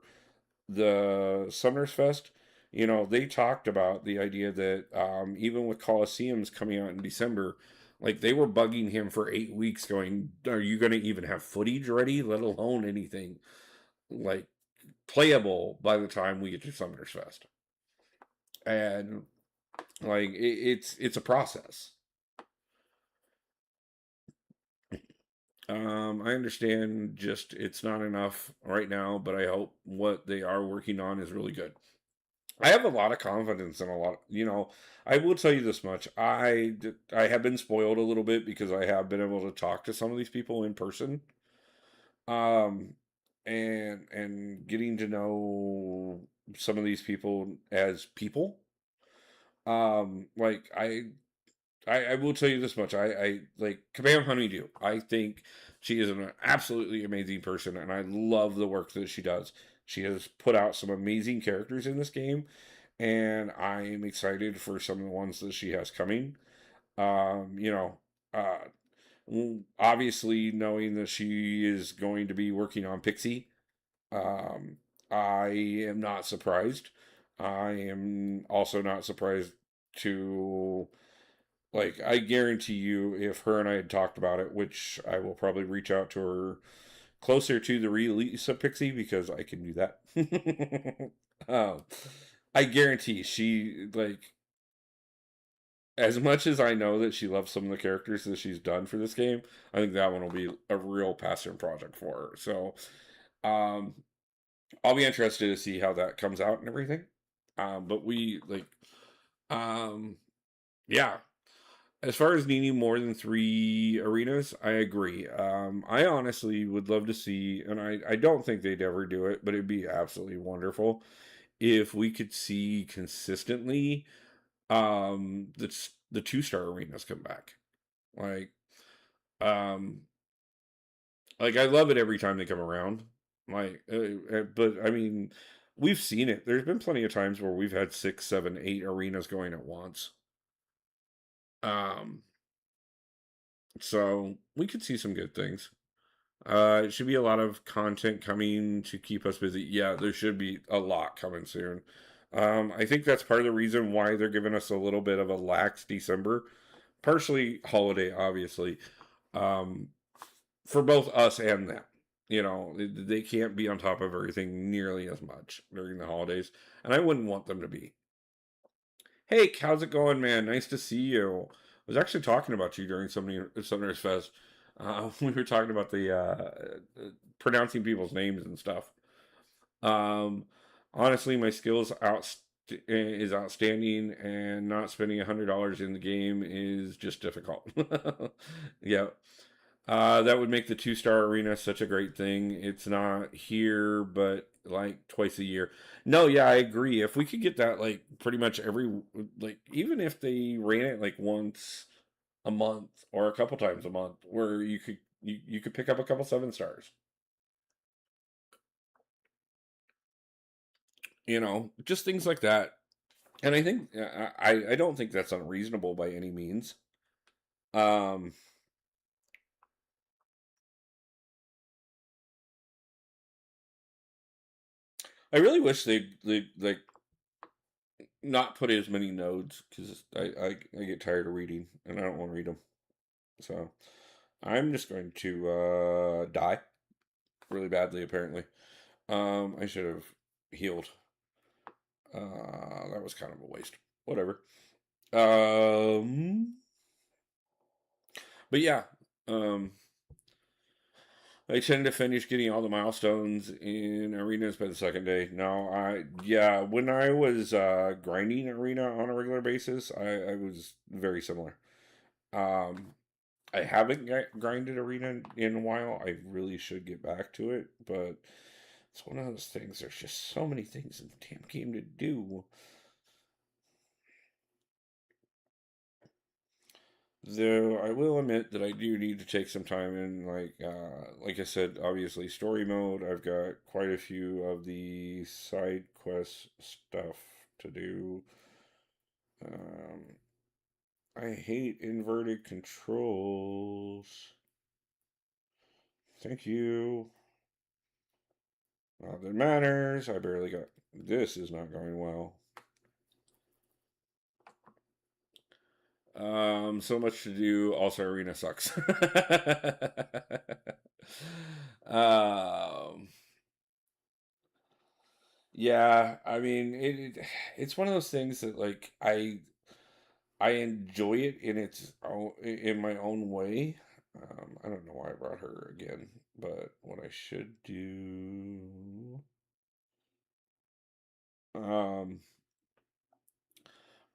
the Summer's Fest. They talked about the idea that even with Coliseums coming out in December, like they were bugging him for 8 weeks, going, "Are you going to even have footage ready, let alone anything like playable by the time we get to Summer's Fest?" And like it's a process. I understand just it's not enough right now, but I hope what they are working on is really good. I have a lot of confidence in a lot. I will tell you this much: I have been spoiled a little bit because I have been able to talk to some of these people in person, um, and getting to know some of these people as people. Like I will tell you this much: I like Kabam Honeydew. I think she is an absolutely amazing person, and I love the work that she does. She has put out some amazing characters in this game, and I am excited for some of the ones that she has coming. Um, you know, uh, Obviously knowing that she is going to be working on Pixie, um, I am not surprised. I am also not surprised to I guarantee you, if her and I had talked about it, which I will probably reach out to her closer to the release of Pixie because I can do that. um, I guarantee she as much as I know that she loves some of the characters that she's done for this game. I think that one will be a real passion project for her. So, um, I'll be interested to see how that comes out and everything. But um, yeah. As far as needing more than 3 arenas, I agree. I honestly would love to see, and I don't think they'd ever do it, but it'd be absolutely wonderful if we could see consistently the 2-star arenas come back. Like, um, I love it every time they come around. But I mean, we've seen it. There's been plenty of times where we've had 6, 7, 8 arenas going at once. Um, so we could see some good things. It should be a lot of content coming to keep us busy. Yeah, there should be a lot coming soon. I think that's part of the reason why they're giving us a little bit of a lax December, partially holiday, obviously, um, for both us and them. They can't be on top of everything nearly as much during the holidays, and I wouldn't want them to be. Hey, how's it going, man? Nice to see you. I was actually talking about you during Summer's Fest. We were talking about the pronouncing people's names and stuff. Um, Honestly, my skills is outstanding, and not spending $100 in the game is just difficult. Yeah, that would make the 2-star arena such a great thing. It's not here, but like twice a year. No, yeah, I agree. If we could get that like pretty much even if they ran it like once a month or a couple times a month, where you could pick up a couple 7 stars. Just things like that. And I think I don't think that's unreasonable by any means. Um, I really wish they like not put as many nodes because I get tired of reading and I don't want to read them. So I'm just going to die really badly. Apparently, I should have healed. That was kind of a waste. Whatever. Um, but yeah, um, I tend to finish getting all the milestones in arenas by the second day. No, yeah, when I was grinding arena on a regular basis, I was very similar. Um, I haven't grinded arena in a while. I really should get back to it, but it's one of those things. There's just so many things in the damn game to do. Though I will admit that I do need to take some time in, like I said, obviously story mode. I've got quite a few of the side quest stuff to do. Um, I hate inverted controls. Thank you. Not that it matters. I barely got. This is not going well. So much to do. Also, arena sucks. um, yeah, I mean, it's one of those things that like I enjoy it in its own in my own way. I don't know why I brought her again, but what I should do. Um,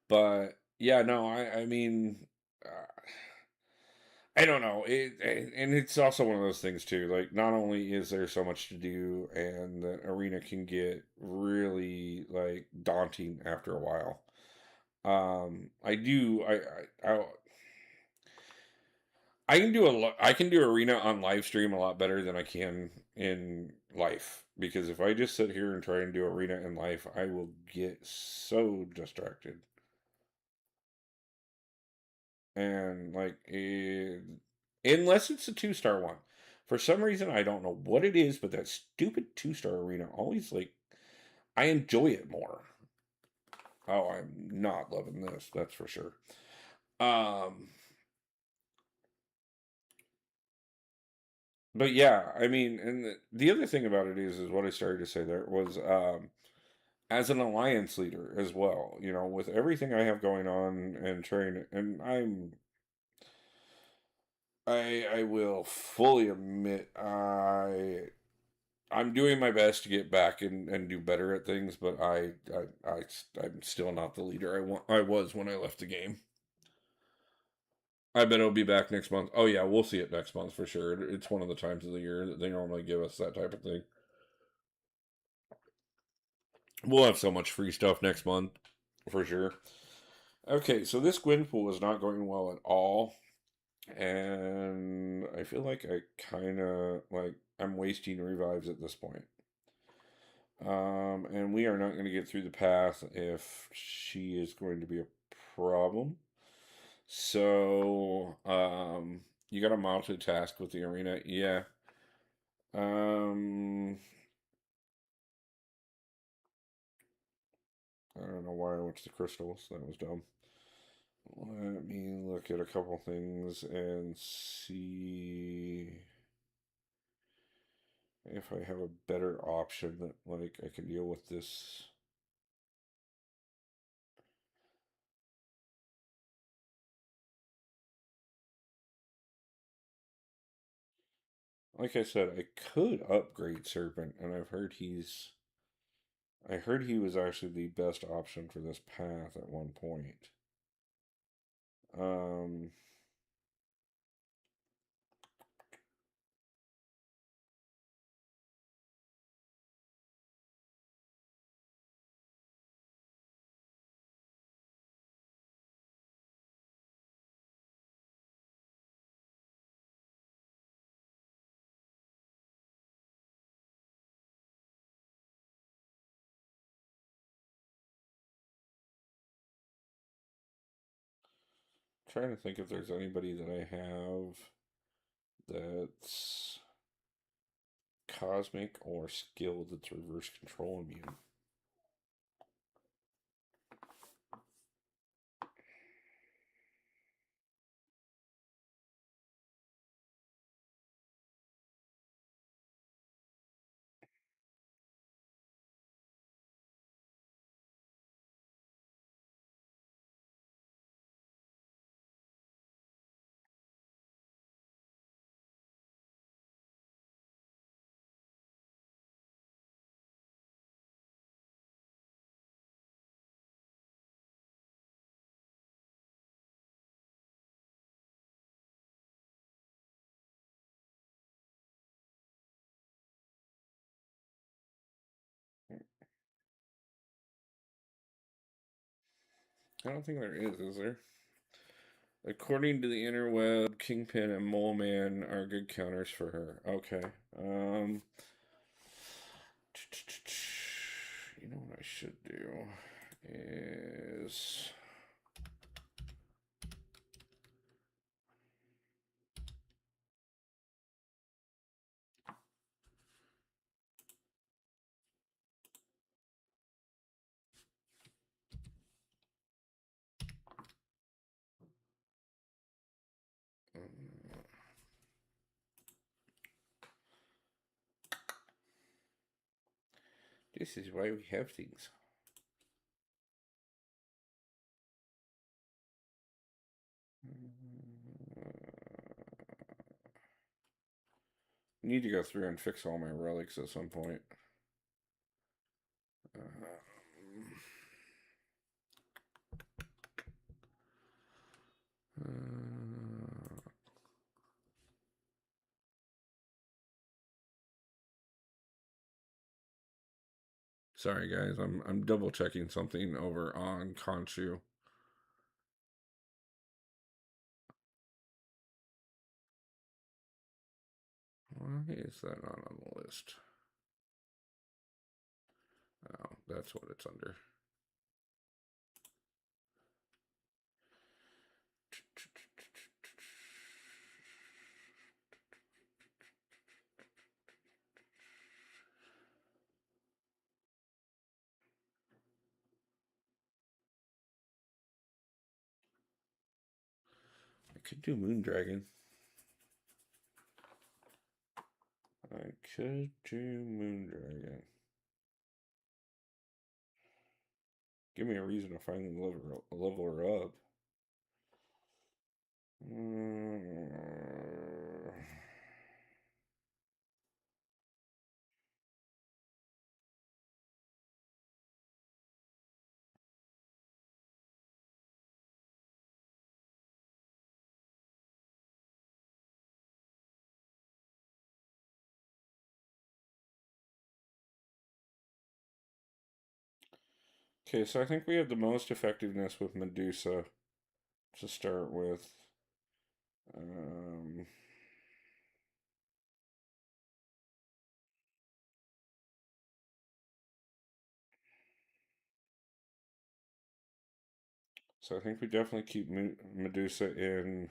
but yeah, no, I mean. I don't know. And it's also one of those things too. Like, not only is there so much to do, and the arena can get really like daunting after a while. I do. I can do a lot. I can do arena on live stream a lot better than I can in life, because if I just sit here and try and do arena in life, I will get so distracted. And like unless it's a 2-star one, for some reason I don't know what it is, but that stupid 2-star arena always like I enjoy it more. Oh, I'm not loving this, that's for sure. um but yeah, I mean, and the other thing about it is what I started to say there was, as an alliance leader as well, with everything I have going on and trying, and I will fully admit I'm doing my best to get back and do better at things, but I'm still not the leader I was when I left the game. I bet it'll be back next month. Oh yeah, we'll see it next month for sure. It's one of the times of the year that they normally give us that type of thing. We'll have so much free stuff next month for sure. Okay, so this Gwyn pool is not going well at all, and I feel like I kind of like I'm wasting revives at this point. And we are not going to get through the path if she is going to be a problem. So, you got to multitask with the arena. Yeah. Um, I don't know why I went to the crystals. That was dumb. Let me look at a couple things and see if I have a better option that like I can deal with this. Like I said, I could upgrade Serpent, and I heard he was actually the best option for this path at one point. Um, Trying to think if there's anybody that I have that's cosmic or skill that's reverse control immune. I don't think there is there? According to the interweb, Kingpin and Mole Man are good counters for her. Okay. You know what I should do is this is why we have things. Need to go through and fix all my relics at some point. Sorry guys, I'm double checking something over on Conchu. Why is that not on the list? Oh, that's what it's under. I could do Moondragon. I could do Moondragon. Give me a reason to finally level her up. Okay, so I think we have the most effectiveness with Medusa to start with. Um, so I think we definitely keep Medusa in.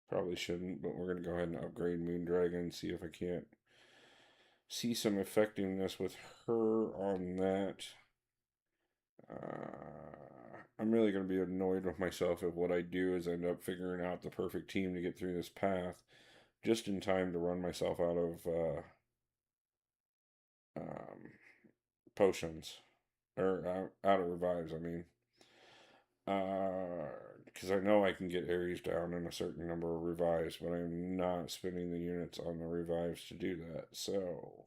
Probably shouldn't, but we're going to go ahead and upgrade Moondragon, see if I can't see some effectiveness with her on that. I'm really going to be annoyed with myself if what I do is end up figuring out the perfect team to get through this path just in time to run myself out of um, potions. Or out of revives, I mean. Because I know I can get Ares down in a certain number of revives, but I'm not spending the units on the revives to do that. So,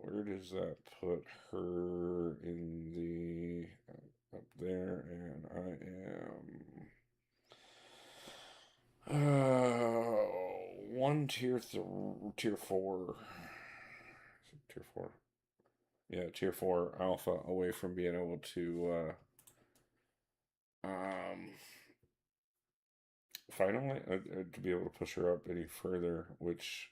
where does that put her in the up there? And I am one tier 4, tier 4, yeah, tier 4 alpha away from being able to finally to be able to push her up any further, which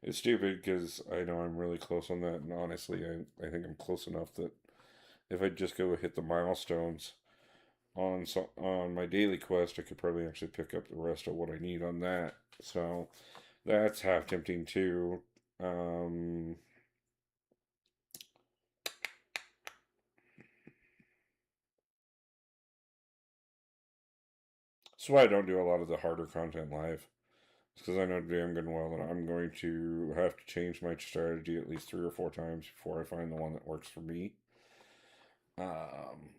is stupid because I know I'm really close on that, and honestly, I think I'm close enough that if I just go hit the milestones on my daily quest, I could probably actually pick up the rest of what I need on that. So that's half tempting too. That's why I don't do a lot of the harder content live. Because I know damn good and well that I'm going to have to change my strategy at least 3 or 4 times before I find the one that works for me. Um,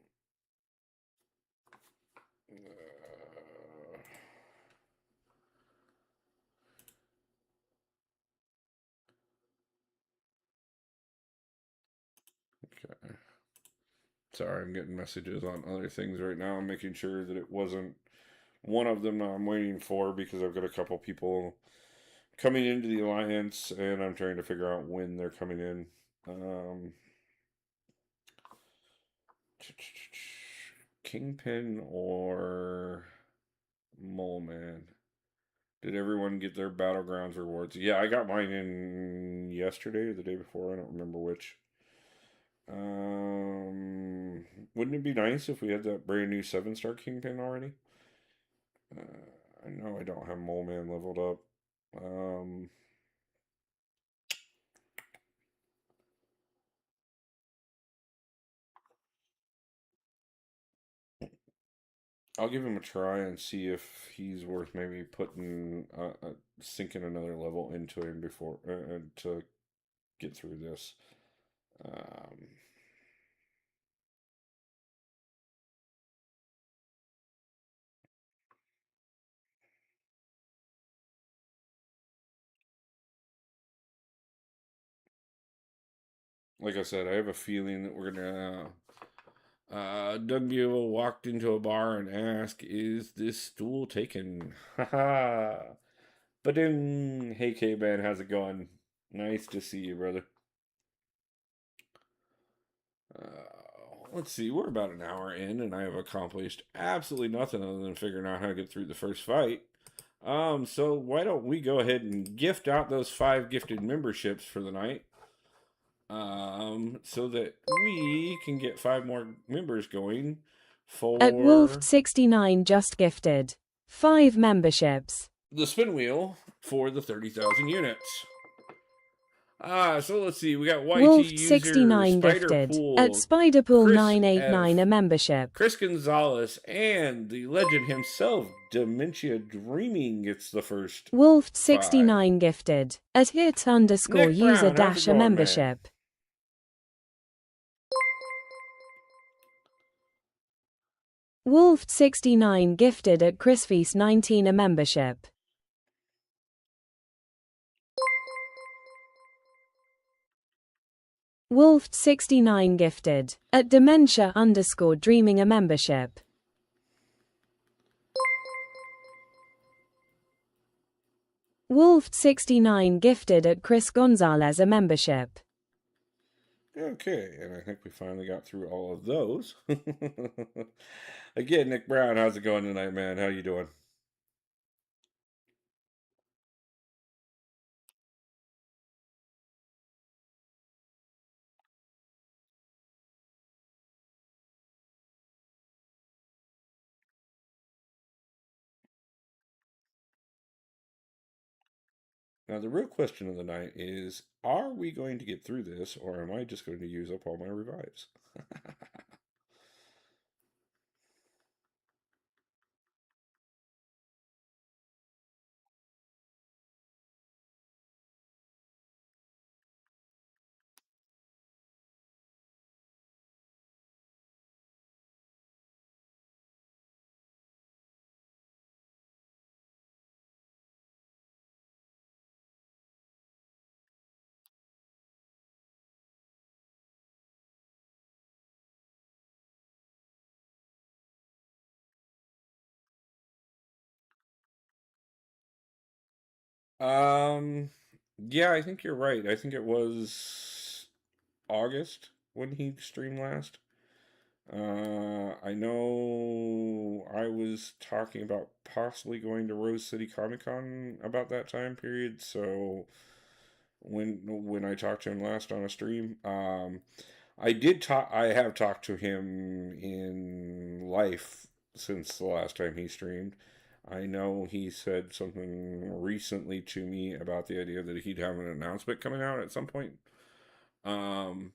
okay. Sorry, I'm getting messages on other things right now. I'm making sure that it wasn't one of them I'm waiting for because I've got a couple people coming into the alliance and I'm trying to figure out when they're coming in. Kingpin or Mole Man? Did everyone get their Battlegrounds rewards? Yeah, I got mine in yesterday or the day before. I don't remember which. Wouldn't it be nice if we had that brand new 7-star Kingpin already? I know I don't have Mole Man leveled up. I'll give him a try and see if he's worth maybe putting sinking another level into him before to get through this. Um, like I said, I have a feeling that we're gonna. Doug Buell walked into a bar and asked, "Is this stool taken?" Haha. Ba-ding. Hey, K-Man, how's it going? Nice to see you, brother. Let's see, we're about an hour in, and I have accomplished absolutely nothing other than figuring out how to get through the first fight. So why don't we go ahead and gift out those 5 gifted memberships for the night? So that we can get 5 more members going At Wolf for 69 just gifted 5 memberships. the spin wheel for the 30,000 units. So let's see. We got YT Wolf user 69 gifted. At Spiderpool 989 a membership. Chris Gonzalez and the legend himself, Dementia Dreaming, gets the first. Wolf 69 gifted. At hit_user Brown, dash a going, membership. Man? Wolf 69 gifted at Chrisfeast 19 a membership. Wolf 69 gifted. At Dementia_Dreaming a membership. Wolf 69 gifted at Chris Gonzalez a membership. Okay, and I think we finally got through all of those. Again, Nick Brown, how's it going tonight, man? How you doing? Now, the real question of the night is, are we going to get through this, or am I just going to use up all my revives? Um, yeah, I think you're right. I think it was August when he streamed last. I know I was talking about possibly going to Rose City Comic Con about that time period. So when I talked to him last on a stream, I did talk. I have talked to him in life since the last time he streamed. I know he said something recently to me about the idea that he'd have an announcement coming out at some point. Um,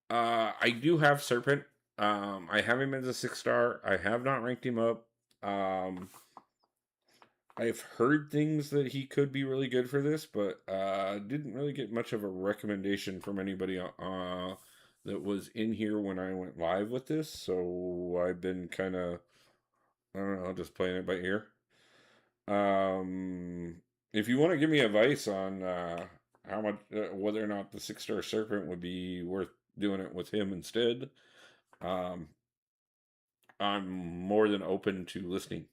I do have Serpent. I have him as a 6-star. I have not ranked him up. I've heard things that he could be really good for this, but didn't really get much of a recommendation from anybody that was in here when I went live with this. So I've been kind of, I don't know, just playing it by ear. If you want to give me advice on how much, whether or not the 6-star Serpent would be worth doing it with him instead, um, I'm more than open to listening.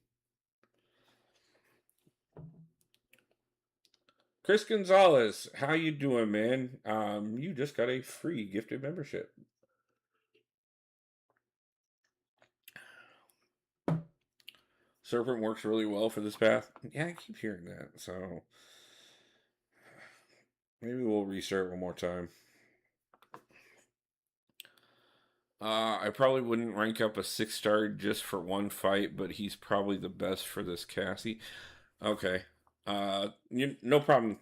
Chris Gonzalez, how you doing, man? You just got a free gifted membership. Serpent works really well for this path. Yeah, I keep hearing that. So maybe we'll restart one more time. I probably wouldn't rank up a 6-star just for one fight, but he's probably the best for this Cassie. Okay. No problem,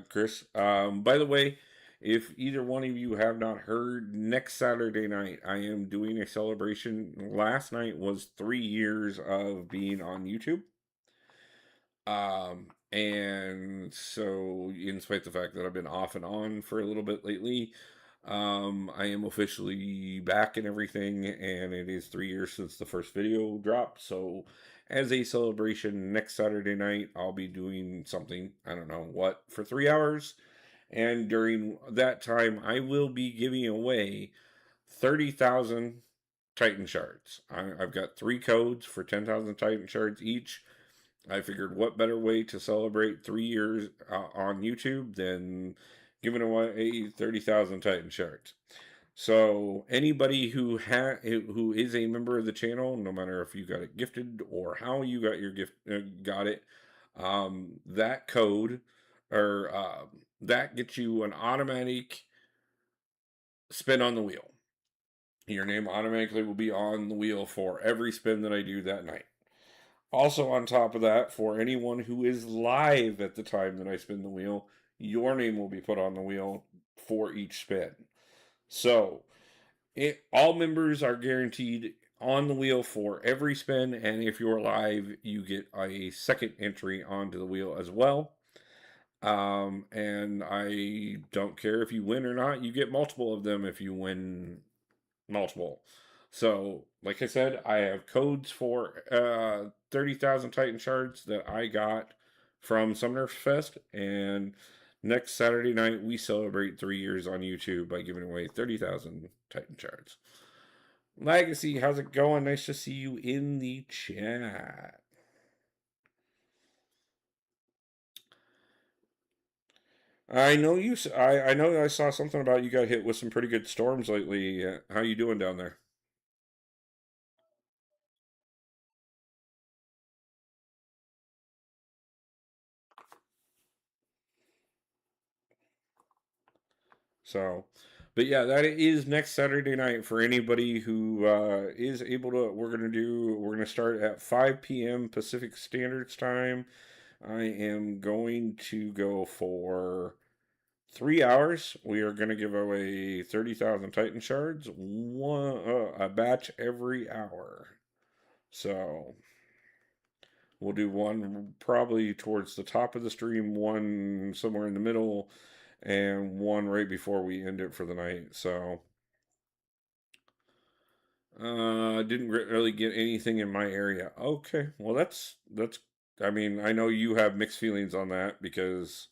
Chris. By the way, if either one of you have not heard, next Saturday night I am doing a celebration. Last night was 3 years of being on YouTube. And so, in spite of the fact that I've been off and on for a little bit lately, I am officially back and everything, and it is 3 years since the first video dropped. So, as a celebration, next Saturday night, I'll be doing something, I don't know what, for 3 hours. And during that time, I will be giving away 30,000 Titan shards. I've got 3 codes for 10,000 Titan shards each. I figured what better way to celebrate 3 years on YouTube than giving away 30,000 Titan shards. So anybody who is a member of the channel, no matter if you got it gifted or how you got your gift got it, that code or that gets you an automatic spin on the wheel. Your name automatically will be on the wheel for every spin that I do that night. Also, on top of that, for anyone who is live at the time that I spin the wheel, your name will be put on the wheel for each spin. So, all members are guaranteed on the wheel for every spin, and if you're live, you get a second entry onto the wheel as well. And I don't care if you win or not, you get multiple of them if you win multiple. So, like I said, I have codes for 30,000 Titan shards that I got from Summoner Fest, and next Saturday night we celebrate 3 years on YouTube by giving away 30,000 Titan shards. Legacy, how's it going? Nice to see you in the chat. I know you. I know I saw something about you got hit with some pretty good storms lately. How you doing down there? So, but yeah, that is next Saturday night for anybody who is able to. We're gonna start at 5 p.m. Pacific Standards Time. I am going to go for 3 hours. We are going to give away 30,000 Titan shards, a batch every hour. So we'll do one probably towards the top of the stream, one somewhere in the middle, and one right before we end it for the night. So didn't really get anything in my area. Okay, well that's. I mean, I know you have mixed feelings on that because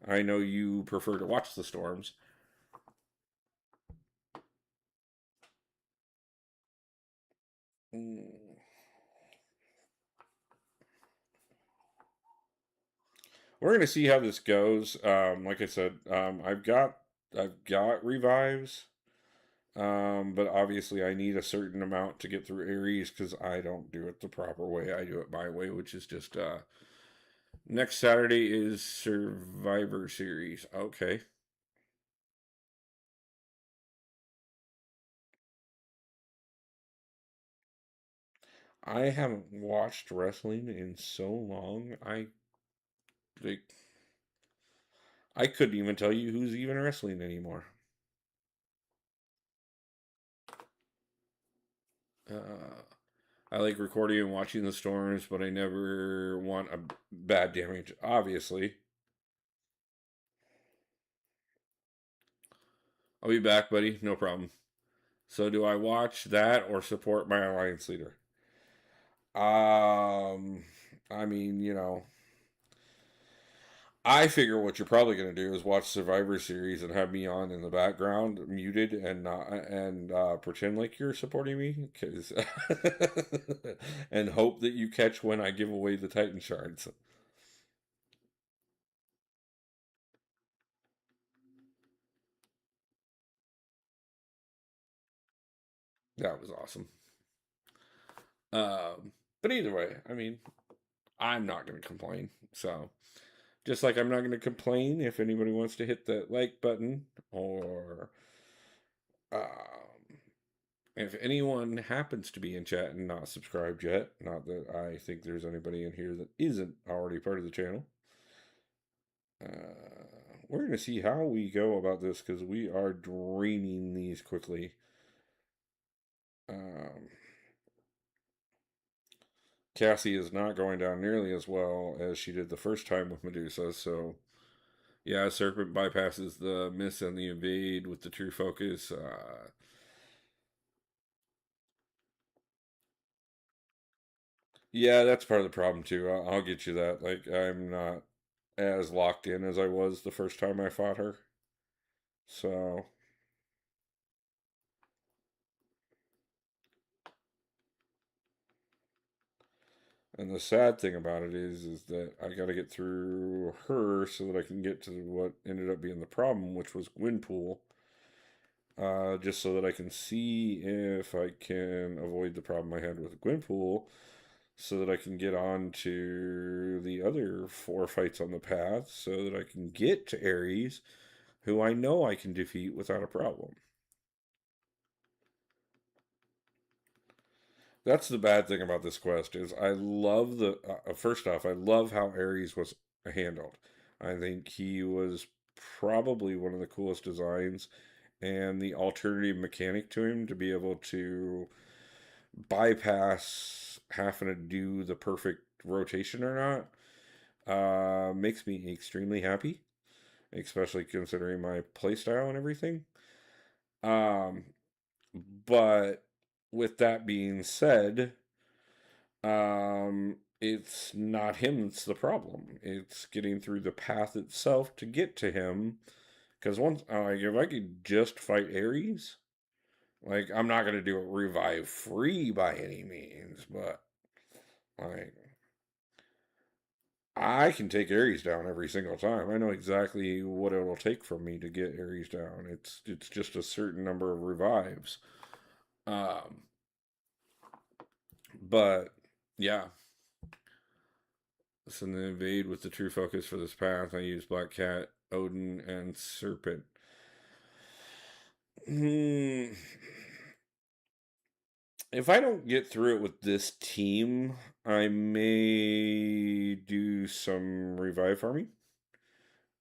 I know you prefer to watch the storms. Mm. We're gonna see how this goes. Like I said, I've got revives. But obviously I need a certain amount to get through Aries because I don't do it the proper way. I do it my way, which is just next Saturday is Survivor Series. Okay. I haven't watched wrestling in so long. Like I couldn't even tell you who's even wrestling anymore. Uh, I like recording and watching the storms, but I never want a bad damage, obviously. I'll be back, buddy. No problem. So, do I watch that or support my alliance leader? Um, I mean, I figure what you're probably going to do is watch Survivor Series and have me on in the background, muted, and pretend like you're supporting me, because and hope that you catch when I give away the Titan shards. That was awesome. Um, But either way, I mean, I'm not going to complain. So, just like I'm not going to complain if anybody wants to hit the like button, or if anyone happens to be in chat and not subscribed yet. Not that I think there's anybody in here that isn't already part of the channel. We're going to see how we go about this, because we are draining these quickly. Cassie is not going down nearly as well as she did the first time with Medusa, so yeah, Serpent bypasses the miss and the evade with the true focus. Yeah, that's part of the problem too. I'll get you that. Like, I'm not as locked in as I was the first time I fought her. So, and the sad thing about it is that I got to get through her so that I can get to what ended up being the problem, which was Gwynpool. Just so that I can see if I can avoid the problem I had with Gwynpool, so that I can get on to the other 4 fights on the path, so that I can get to Ares, who I know I can defeat without a problem. That's the bad thing about this quest, is I love the first off, I love how Ares was handled. I think he was probably one of the coolest designs, and the alternative mechanic to him to be able to bypass having to do the perfect rotation or not makes me extremely happy, especially considering my playstyle and everything. Um, but with that being said, it's not him that's the problem. It's getting through the path itself to get to him. Because once, if I could just fight Ares, like, I'm not gonna do it revive free by any means, but like, I can take Ares down every single time. I know exactly what it'll take from me to get Ares down. It's just a certain number of revives. Um, but yeah. So then invade with the true focus for this path. I use Black Cat, Odin, and Serpent. If I don't get through it with this team, I may do some revive farming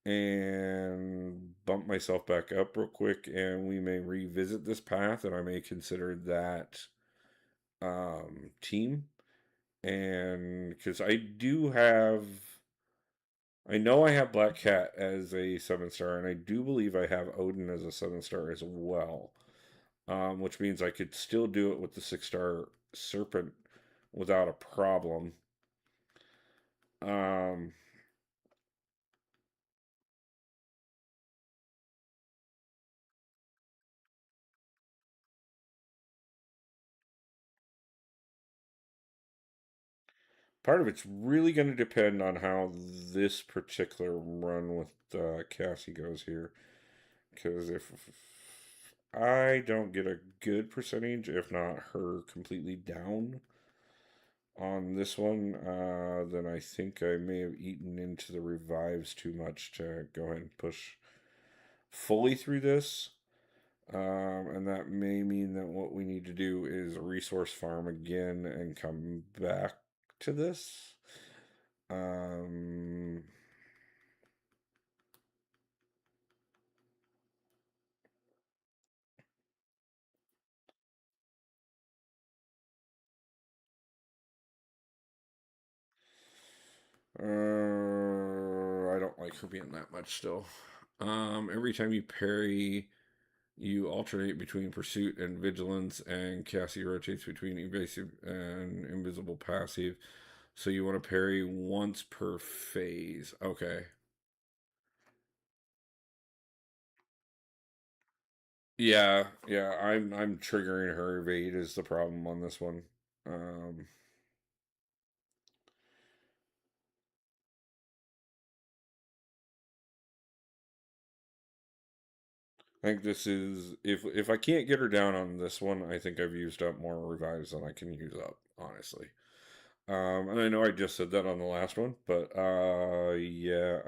and bump myself back up real quick, and we may revisit this path, and I may consider that team. And because I know I have Black Cat as a 7-star, and I do believe I have Odin as a 7-star as well. Which means I could still do it with the 6-star Serpent without a problem. Um, Part of it's really going to depend on how this particular run with Cassie goes here. Because if I don't get a good percentage, if not her completely down on this one, then I think I may have eaten into the revives too much to go ahead and push fully through this. And that may mean that what we need to do is resource farm again and come back to this. Um, I don't like her being that much still. Every time you parry, you alternate between pursuit and vigilance, and Cassie rotates between evasive and invisible passive. So you want to parry once per phase. Okay. Yeah, I'm triggering her evade is the problem on this one. Um, I think this is, if I can't get her down on this one, I think I've used up more revives than I can use up, honestly. And I know I just said that on the last one, but yeah,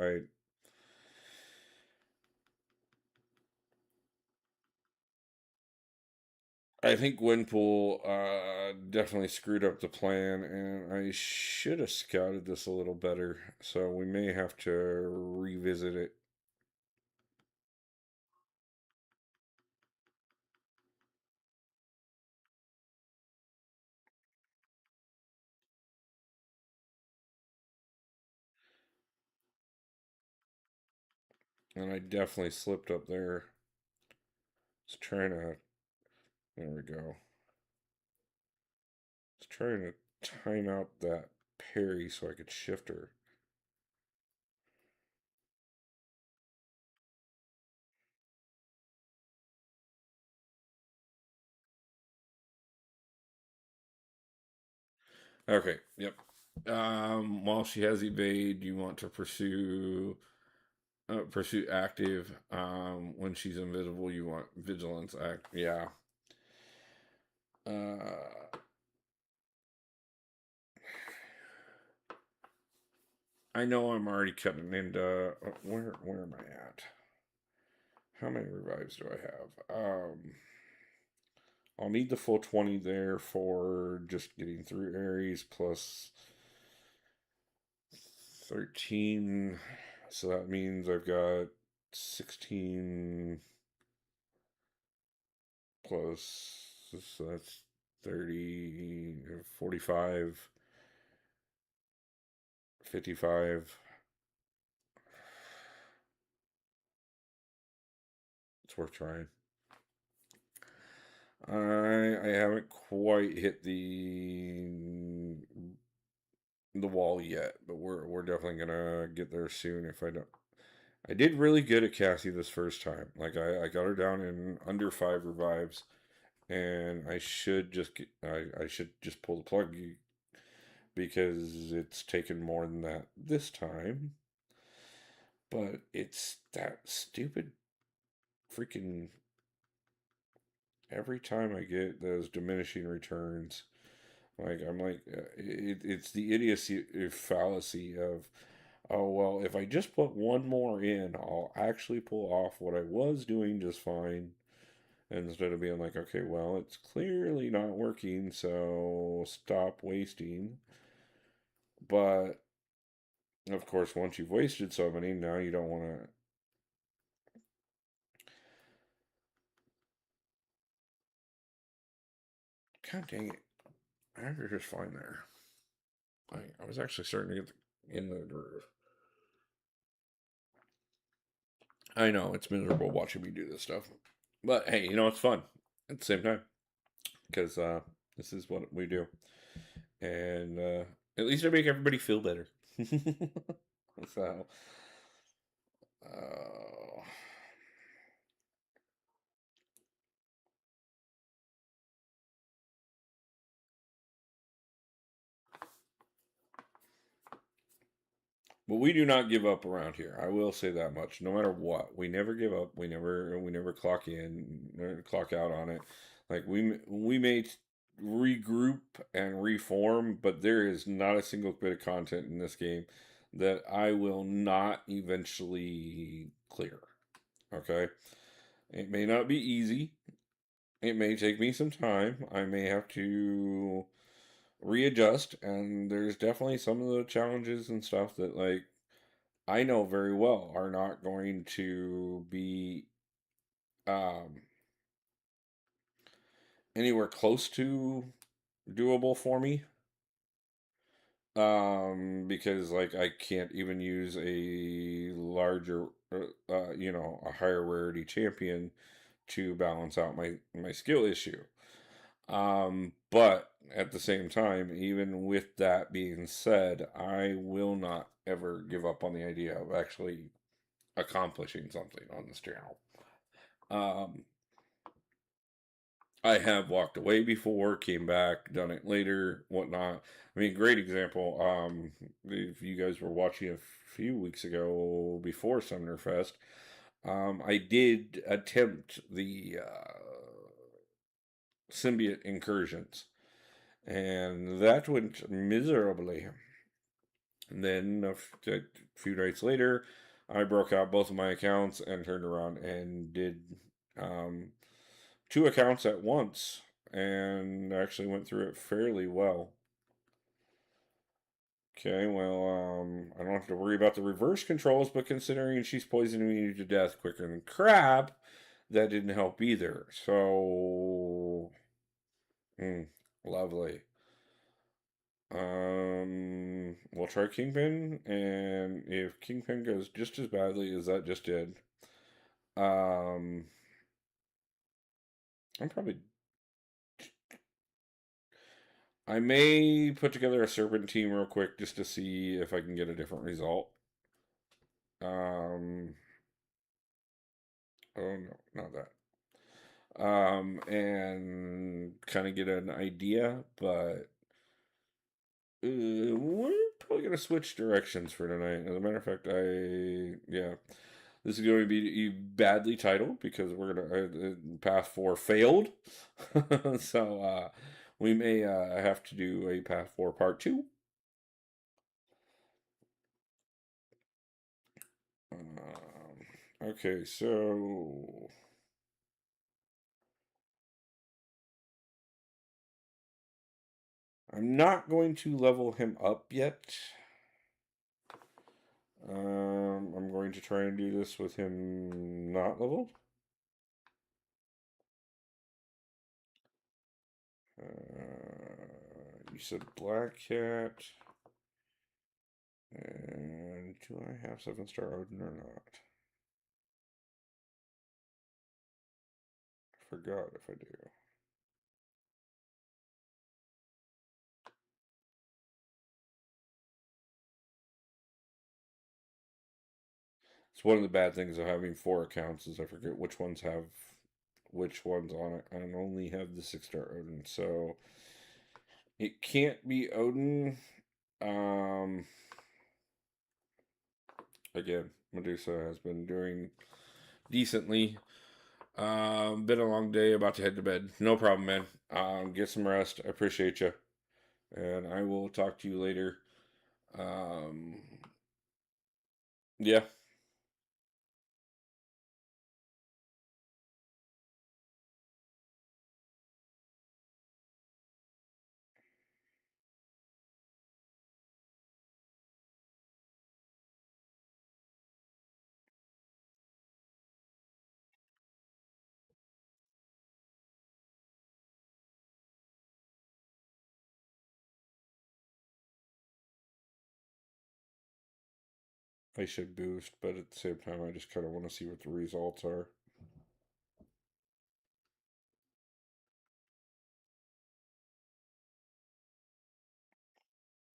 I think Winpool definitely screwed up the plan, and I should have scouted this a little better. So we may have to revisit it. And I definitely slipped up there. It's trying to. There we go. It's trying to time out that parry so I could shift her. Okay. Yep. While she has evade, you want to pursue active. When she's invisible, you want vigilance act. Yeah. Uh, I know I'm already cutting into where am I at? How many revives do I have? I'll need the full 20 there for just getting through Ares plus 13. So that means I've got 16 plus, so that's 30, 45, 55. It's worth trying. I haven't quite hit the wall yet, but we're definitely gonna get there soon if I don't. I did really good at Cassie this first time. Like I got her down in under 5 revives, and I should just pull the plug because it's taken more than that this time. But it's that stupid freaking every time I get those diminishing returns. Like I'm like it's the idiocy fallacy of, oh well, if I just put one more in, I'll actually pull off what I was doing just fine. Instead of being like, okay, well, it's clearly not working, so stop wasting. But of course, once you've wasted so many, now you don't want to. God dang it! I have to just find there. I was actually starting to get in the groove. I know it's miserable watching me do this stuff, but hey, it's fun at the same time because this is what we do, and at least I make everybody feel better. So, uh, but we do not give up around here. I will say that much. No matter what, we never give up. We never clock in, never clock out on it. Like we may regroup and reform, but there is not a single bit of content in this game that I will not eventually clear. Okay, it may not be easy. It may take me some time. I may have to readjust, and there's definitely some of the challenges and stuff that like I know very well are not going to be um, anywhere close to doable for me. Because like I can't even use a larger, a higher rarity champion to balance out my skill issue. But at the same time, even with that being said, I will not ever give up on the idea of actually accomplishing something on this channel. Um, I have walked away before, came back, done it later, whatnot. I mean, great example. If you guys were watching a few weeks ago before Summoner Fest, I did attempt the symbiote incursions, And that went miserably. And then a few nights later, I broke out both of my accounts and turned around and did um, two accounts at once and actually went through it fairly well. Okay, well, I don't have to worry about the reverse controls, but considering she's poisoning me to death quicker than crap, that didn't help either. So, lovely. We'll try Kingpin, and if Kingpin goes just as badly as that just did, um, I'm probably I may put together a Serpent team real quick just to see if I can get a different result. Um, oh no, not that. And kind of get an idea, but we're probably gonna switch directions for tonight. As a matter of fact, yeah, this is going to be badly titled because we're gonna path 4 failed, so we may have to do a path 4 part 2. Okay, so I'm not going to level him up yet. I'm going to try and do this with him not leveled. You said Black Cat. And do I have 7-star Odin or not? I forgot if I do. It's one of the bad things of having 4 accounts is I forget which ones have which ones on it. I only have the 6-star Odin, so it can't be Odin. Um, Again, Medusa has been doing decently. Been a long day, about to head to bed. No problem, man. Get some rest. I appreciate you. And I will talk to you later. Um, yeah, I should boost, but at the same time, I just kind of want to see what the results are.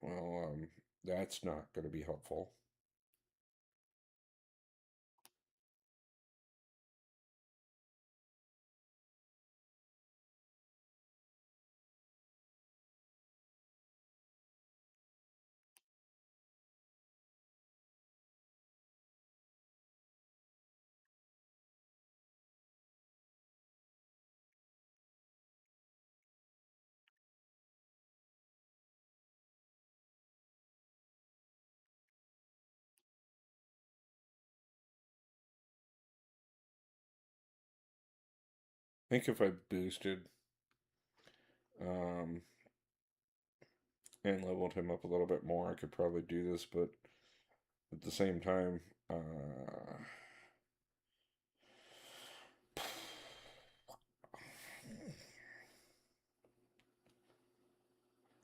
Well, that's not going to be helpful. I think if I boosted um, and leveled him up a little bit more, I could probably do this, but at the same time,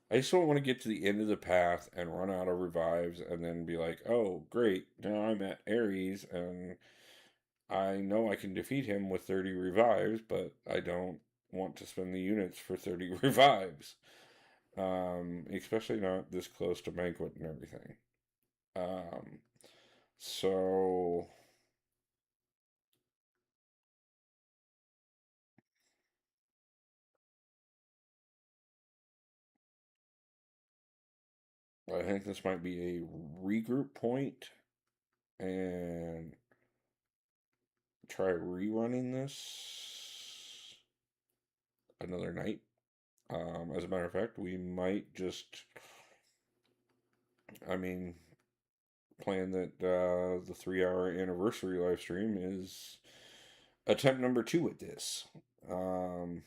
I just don't want to get to the end of the path and run out of revives and then be like, oh, great, now I'm at Ares and I know I can defeat him with 30 revives, but I don't want to spend the units for 30 revives. Especially not this close to Banquet and everything. Um, so I think this might be a regroup point and try rerunning this another night. As a matter of fact, we might just, I mean, plan that the 3 hour anniversary live stream is attempt number 2 with this. Um,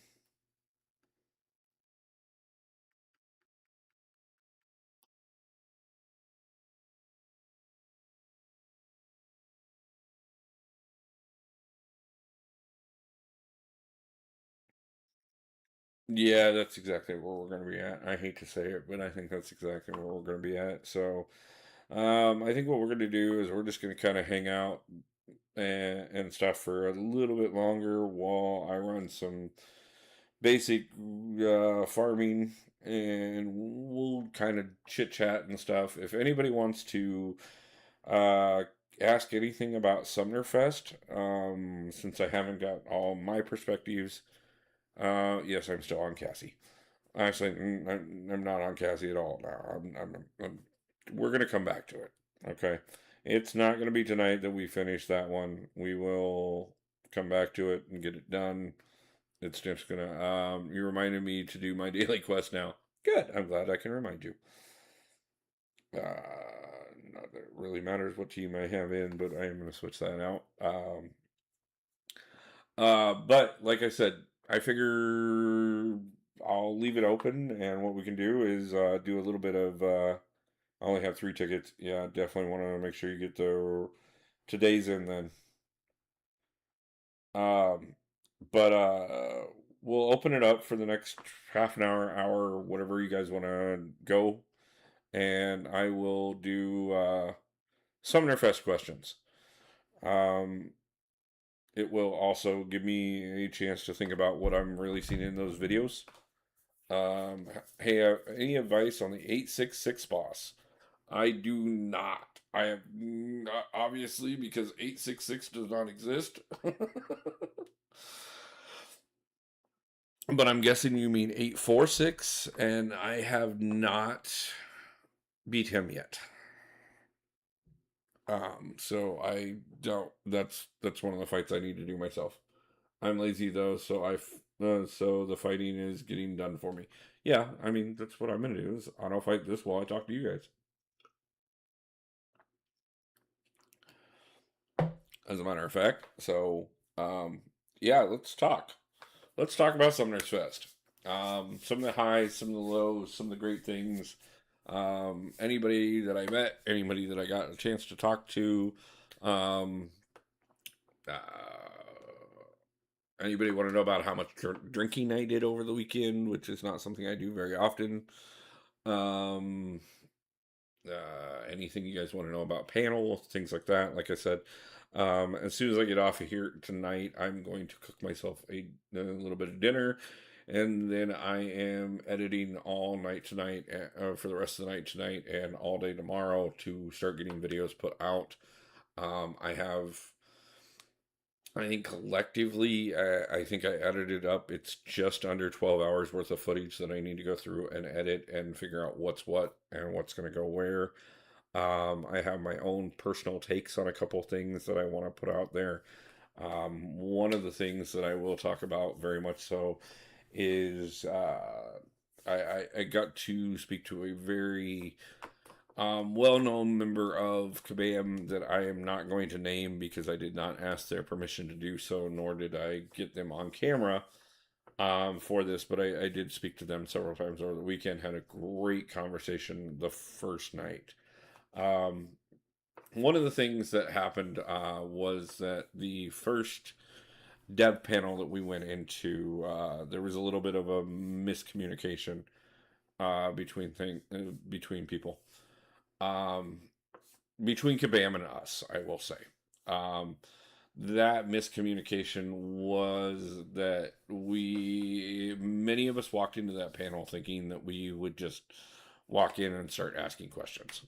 yeah, that's exactly where we're going to be at. I hate to say it, but I think that's exactly where we're going to be at. So, I think what we're going to do is we're just going to kind of hang out and stuff for a little bit longer while I run some basic farming, and we'll kind of chit chat and stuff. If anybody wants to uh, ask anything about Sumner Fest, since I haven't got all my perspectives, yes, I'm still on Cassie. Actually, I'm not on Cassie at all now. We're gonna come back to it. Okay, it's not gonna be tonight that we finish that one. We will come back to it and get it done. It's just gonna. You reminded me to do my daily quest now. Good. I'm glad I can remind you. Not that it really matters what team I have in, but I am gonna switch that out. But like I said, I figure I'll leave it open, and what we can do is do a little bit of. I only have 3 tickets. Yeah, definitely want to make sure you get the today's in then. Um, but we'll open it up for the next half an hour, whatever you guys want to go, and I will do Summoner Fest questions. Um, it will also give me a chance to think about what I'm releasing in those videos. Hey, any advice on the 866 boss? I do not. I have not, obviously, because 866 does not exist. But I'm guessing you mean 846, and I have not beat him yet. So I don't. That's one of the fights I need to do myself. I'm lazy though, so the fighting is getting done for me. Yeah, I mean that's what I'm gonna do is auto fight this while I talk to you guys. As a matter of fact, so yeah, let's talk. Let's talk about Summoner's Fest. Some of the highs, some of the lows, some of the great things. Anybody that I met, anybody that I got a chance to talk to. Um, uh, Anybody want to know about how much drinking I did over the weekend, which is not something I do very often. Um, Anything you guys want to know about panel, things like that. Like I said, as soon as I get off of here tonight, I'm going to cook myself a little bit of dinner, and then I am editing all night tonight for the rest of the night tonight and all day tomorrow to start getting videos put out. I have, I think collectively, I think I edited up. It's just under 12 hours worth of footage that I need to go through and edit and figure out what's what and what's going to go where. I have my own personal takes on a couple things that I want to put out there. One of the things that I will talk about very much so is I got to speak to a very well-known member of Kabam that I am not going to name because I did not ask their permission to do so, nor did I get them on camera for this. But I did speak to them several times over the weekend. Had a great conversation the first night. Um, One of the things that happened was that the first dev panel that we went into, there was a little bit of a miscommunication between people, um, between Kabam and us. I will say. Um, that miscommunication was that many of us walked into that panel thinking that we would just walk in and start asking questions,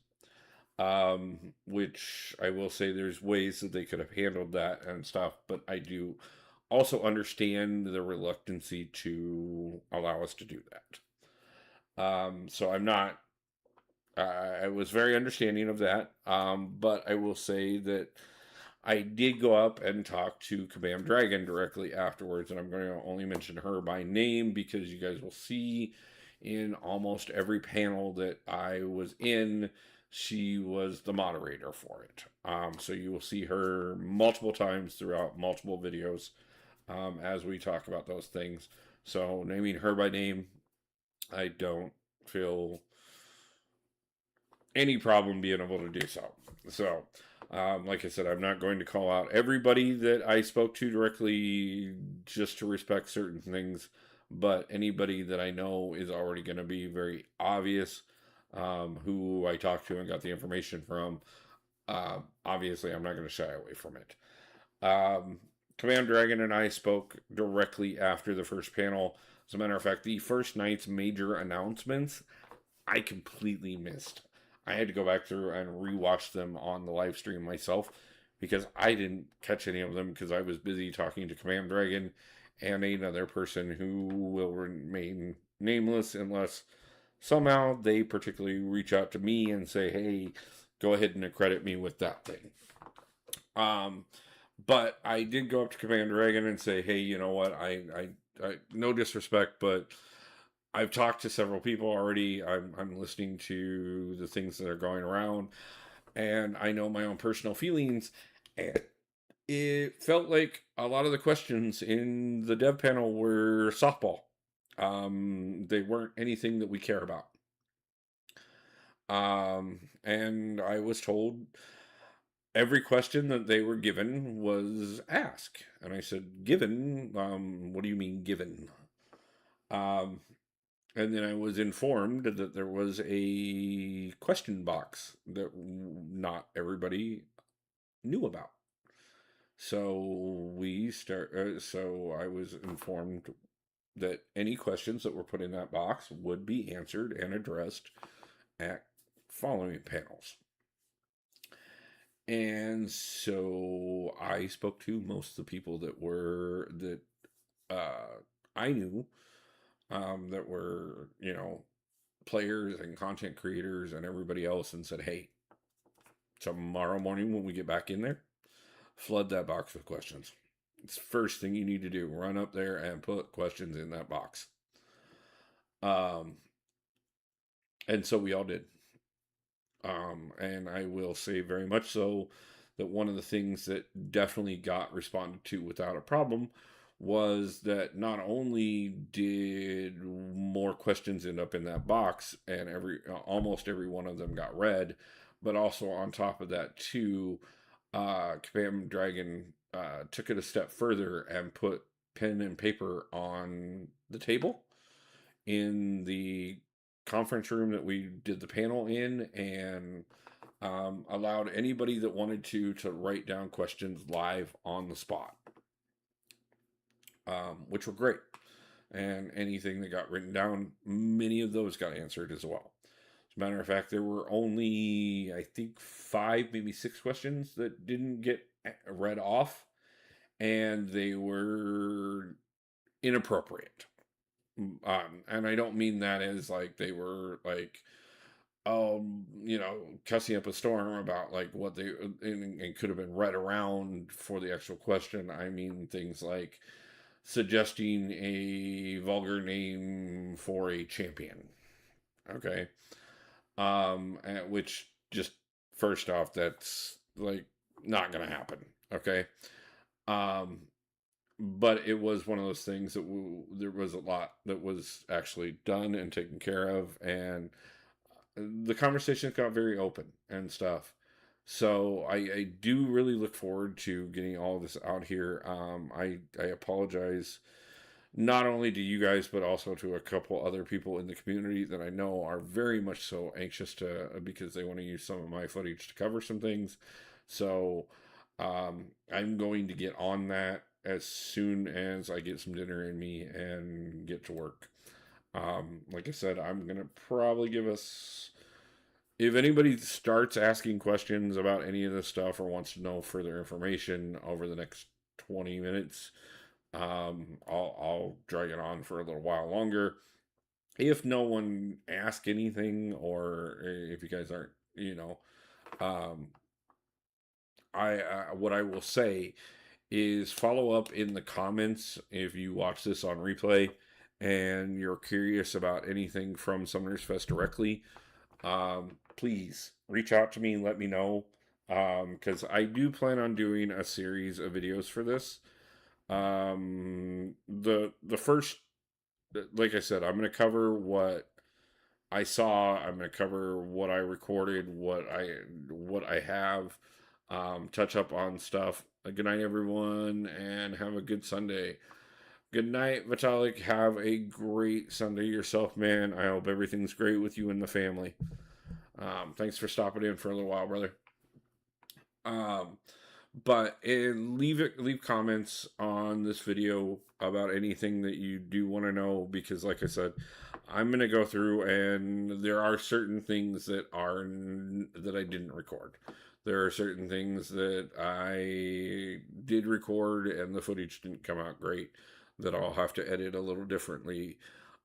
which I will say there's ways that they could have handled that and stuff, but I do also understand the reluctancy to allow us to do that. So I'm not, I was very understanding of that, but I will say that I did go up and talk to Kabam Dragon directly afterwards, and I'm going to only mention her by name because you guys will see in almost every panel that I was in, she was the moderator for it. So you will see her multiple times throughout multiple videos as we talk about those things. So naming her by name, I don't feel any problem being able to do so. So, like I said, I'm not going to call out everybody that I spoke to directly just to respect certain things, but anybody that I know is already going to be very obvious who I talked to and got the information from. Obviously, I'm not going to shy away from it. Command Dragon and I spoke directly after the first panel. As a matter of fact, the first night's major announcements I completely missed. I had to go back through and rewatch them on the live stream myself because I didn't catch any of them because I was busy talking to Command Dragon and another person who will remain nameless unless somehow they particularly reach out to me and say, hey, go ahead and accredit me with that thing. But I did go up to Command Dragon and say, hey, you know what? I no disrespect, but I've talked to several people already. I'm listening to the things that are going around, and I know my own personal feelings. And it felt like a lot of the questions in the dev panel were softball. They weren't anything that we care about. And I was told every question that they were given was asked. And I said, given? What do you mean given? And then I was informed that there was a question box that not everybody knew about. So so I was informed that any questions that were put in that box would be answered and addressed at following panels. And so I spoke to most of the people that I knew that were, players and content creators and everybody else and said, hey, tomorrow morning when we get back in there, flood that box with questions. It's the first thing you need to do. Run up there and put questions in that box. And so we all did. And I will say very much so that one of the things that definitely got responded to without a problem was that not only did more questions end up in that box and almost every one of them got read, but also on top of that too, Kabam Dragon took it a step further and put pen and paper on the table in the conference room that we did the panel in, and allowed anybody that wanted to write down questions live on the spot, which were great. And anything that got written down, many of those got answered as well. As a matter of fact, there were only, I think, 5, maybe 6 questions that didn't get read off, and they were inappropriate. And I don't mean that as like they were like, cussing up a storm about like what they and could have been read around for the actual question. I mean things like suggesting a vulgar name for a champion. Okay. Which just first off, that's like not gonna happen. Okay. Um, but it was one of those things that there was a lot that was actually done and taken care of, and the conversation got very open and stuff. So I do really look forward to getting all of this out here. I apologize not only to you guys but also to a couple other people in the community that I know are very much so anxious to because they want to use some of my footage to cover some things. So I'm going to get on that as soon as I get some dinner in me and get to work. Like I said, I'm gonna probably give us, if anybody starts asking questions about any of this stuff or wants to know further information over the next 20 minutes, I'll drag it on for a little while longer. If no one asks anything, or if you guys aren't, um, what I will say is follow up in the comments if you watch this on replay and you're curious about anything from Summoners Fest directly. Please reach out to me and let me know, because I do plan on doing a series of videos for this. The first, like I said, I'm going to cover what I saw. I'm going to cover what I recorded, what I have, touch up on stuff. Good night, everyone, and have a good Sunday. Good night, Vitalik. Have a great Sunday yourself, man. I hope everything's great with you and the family. Thanks for stopping in for a little while, brother. But leave comments on this video about anything that you do want to know, because like I said, I'm going to go through and there are certain things that I didn't record. There are certain things that I did record and the footage didn't come out great, that I'll have to edit a little differently.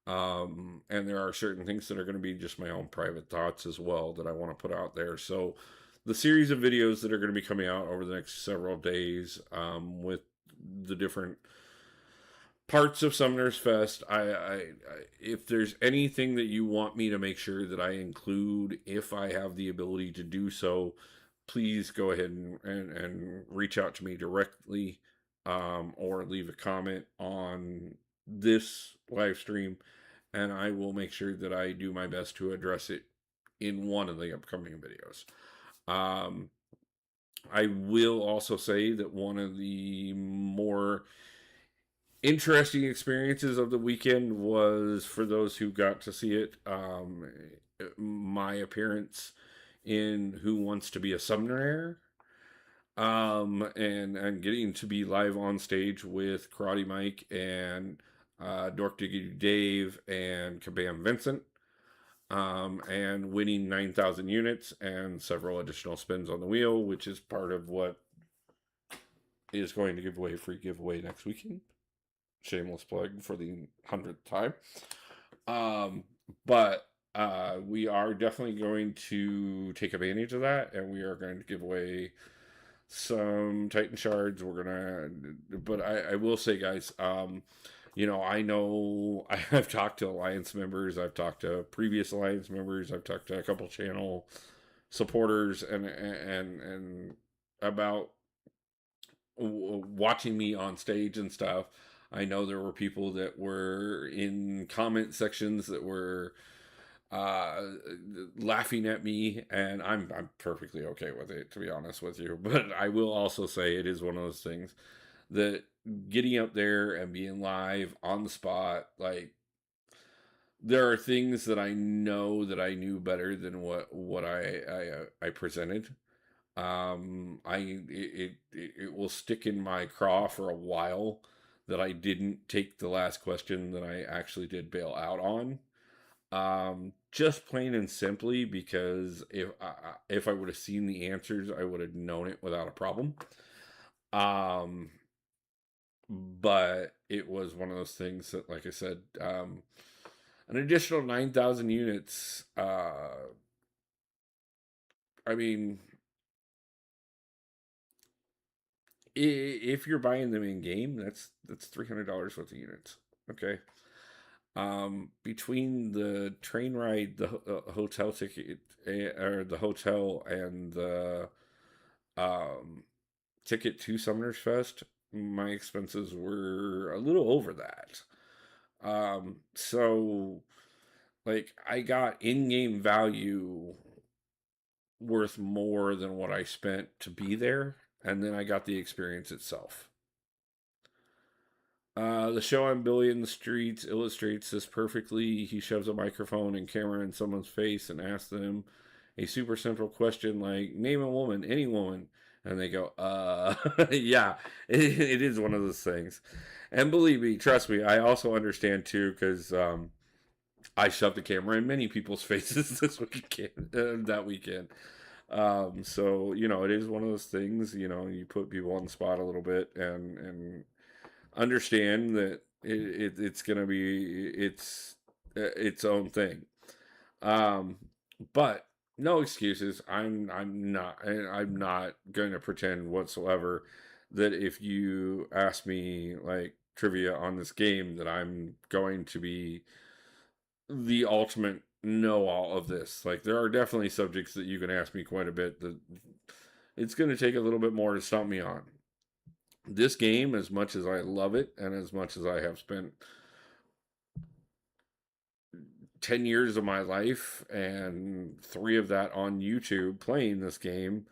And there are certain things that are going to be just my own private thoughts as well that I want to put out there. So the series of videos that are going to be coming out over the next several days, with the different parts of Summoners Fest, if there's anything that you want me to make sure that I include, if I have the ability to do so, please go ahead and reach out to me directly, or leave a comment on this live stream, and I will make sure that I do my best to address it in one of the upcoming videos. I will also say that one of the more interesting experiences of the weekend was, for those who got to see it, my appearance in Who Wants to Be a Summoner, and getting to be live on stage with Karate Mike and Dork Diggity Dave and Kabam Vincent, and winning 9,000 units and several additional spins on the wheel, which is part of what is going to give away a free giveaway next weekend. Shameless plug for the 100th time. But we are definitely going to take advantage of that, and we are going to give away some Titan shards. But I will say, guys, I know I've talked to Alliance members, I've talked to previous Alliance members, I've talked to a couple channel supporters, and about watching me on stage and stuff. I know there were people that were in comment sections that were laughing at me, and I'm perfectly okay with it, to be honest with you. But I will also say it is one of those things that getting up there and being live on the spot, like, there are things that I know that I knew better than what I presented. It will stick in my craw for a while that I didn't take the last question that I actually did bail out on. Just plain and simply because if I would have seen the answers, I would have known it without a problem. But it was one of those things that, like I said, an additional 9,000 units. I mean, if you're buying them in game, that's $300 worth of units. Okay. Between the train ride, the hotel ticket, or the hotel, and the ticket to Summoners Fest, my expenses were a little over that. So, like, I got in-game value worth more than what I spent to be there, and then I got the experience itself. The show I'm Billy in the Streets illustrates this perfectly. He shoves a microphone and camera in someone's face and asks them a super simple question like, name a woman, any woman. And they go, yeah, it is one of those things. And believe me, trust me, I also understand too, because I shoved a camera in many people's faces that weekend. So, it is one of those things, you put people on the spot a little bit, and understand that it's going to be its own thing. But No excuses. I'm not going to pretend whatsoever that if you ask me like trivia on this game that I'm going to be the ultimate know all of this. Like there are definitely subjects that you can ask me quite a bit that it's going to take a little bit more to stump me on. This game, as much as I love it and as much as I have spent 10 years of my life and 3 of that on YouTube playing this game,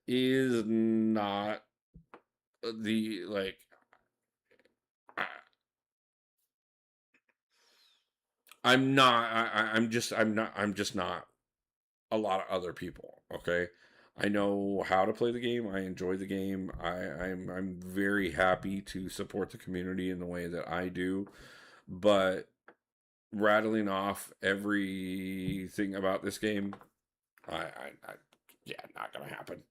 is not the like I, I'm not I'm just not a lot of other people, okay? I know how to play the game. I enjoy the game. I'm very happy to support the community in the way that I do, but rattling off everything about this game, I yeah, not gonna happen.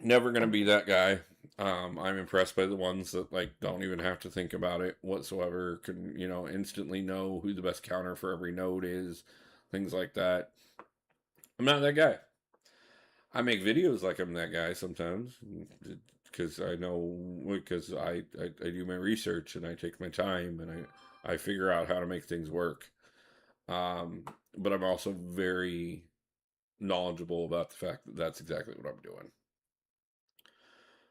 Never gonna be that guy. I'm impressed by the ones that like don't even have to think about it whatsoever. Can instantly know who the best counter for every node is, things like that. I'm not that guy. I make videos like I'm that guy sometimes because I know because I do my research and I take my time and I figure out how to make things work. Um, but I'm also very knowledgeable about the fact that that's exactly what I'm doing.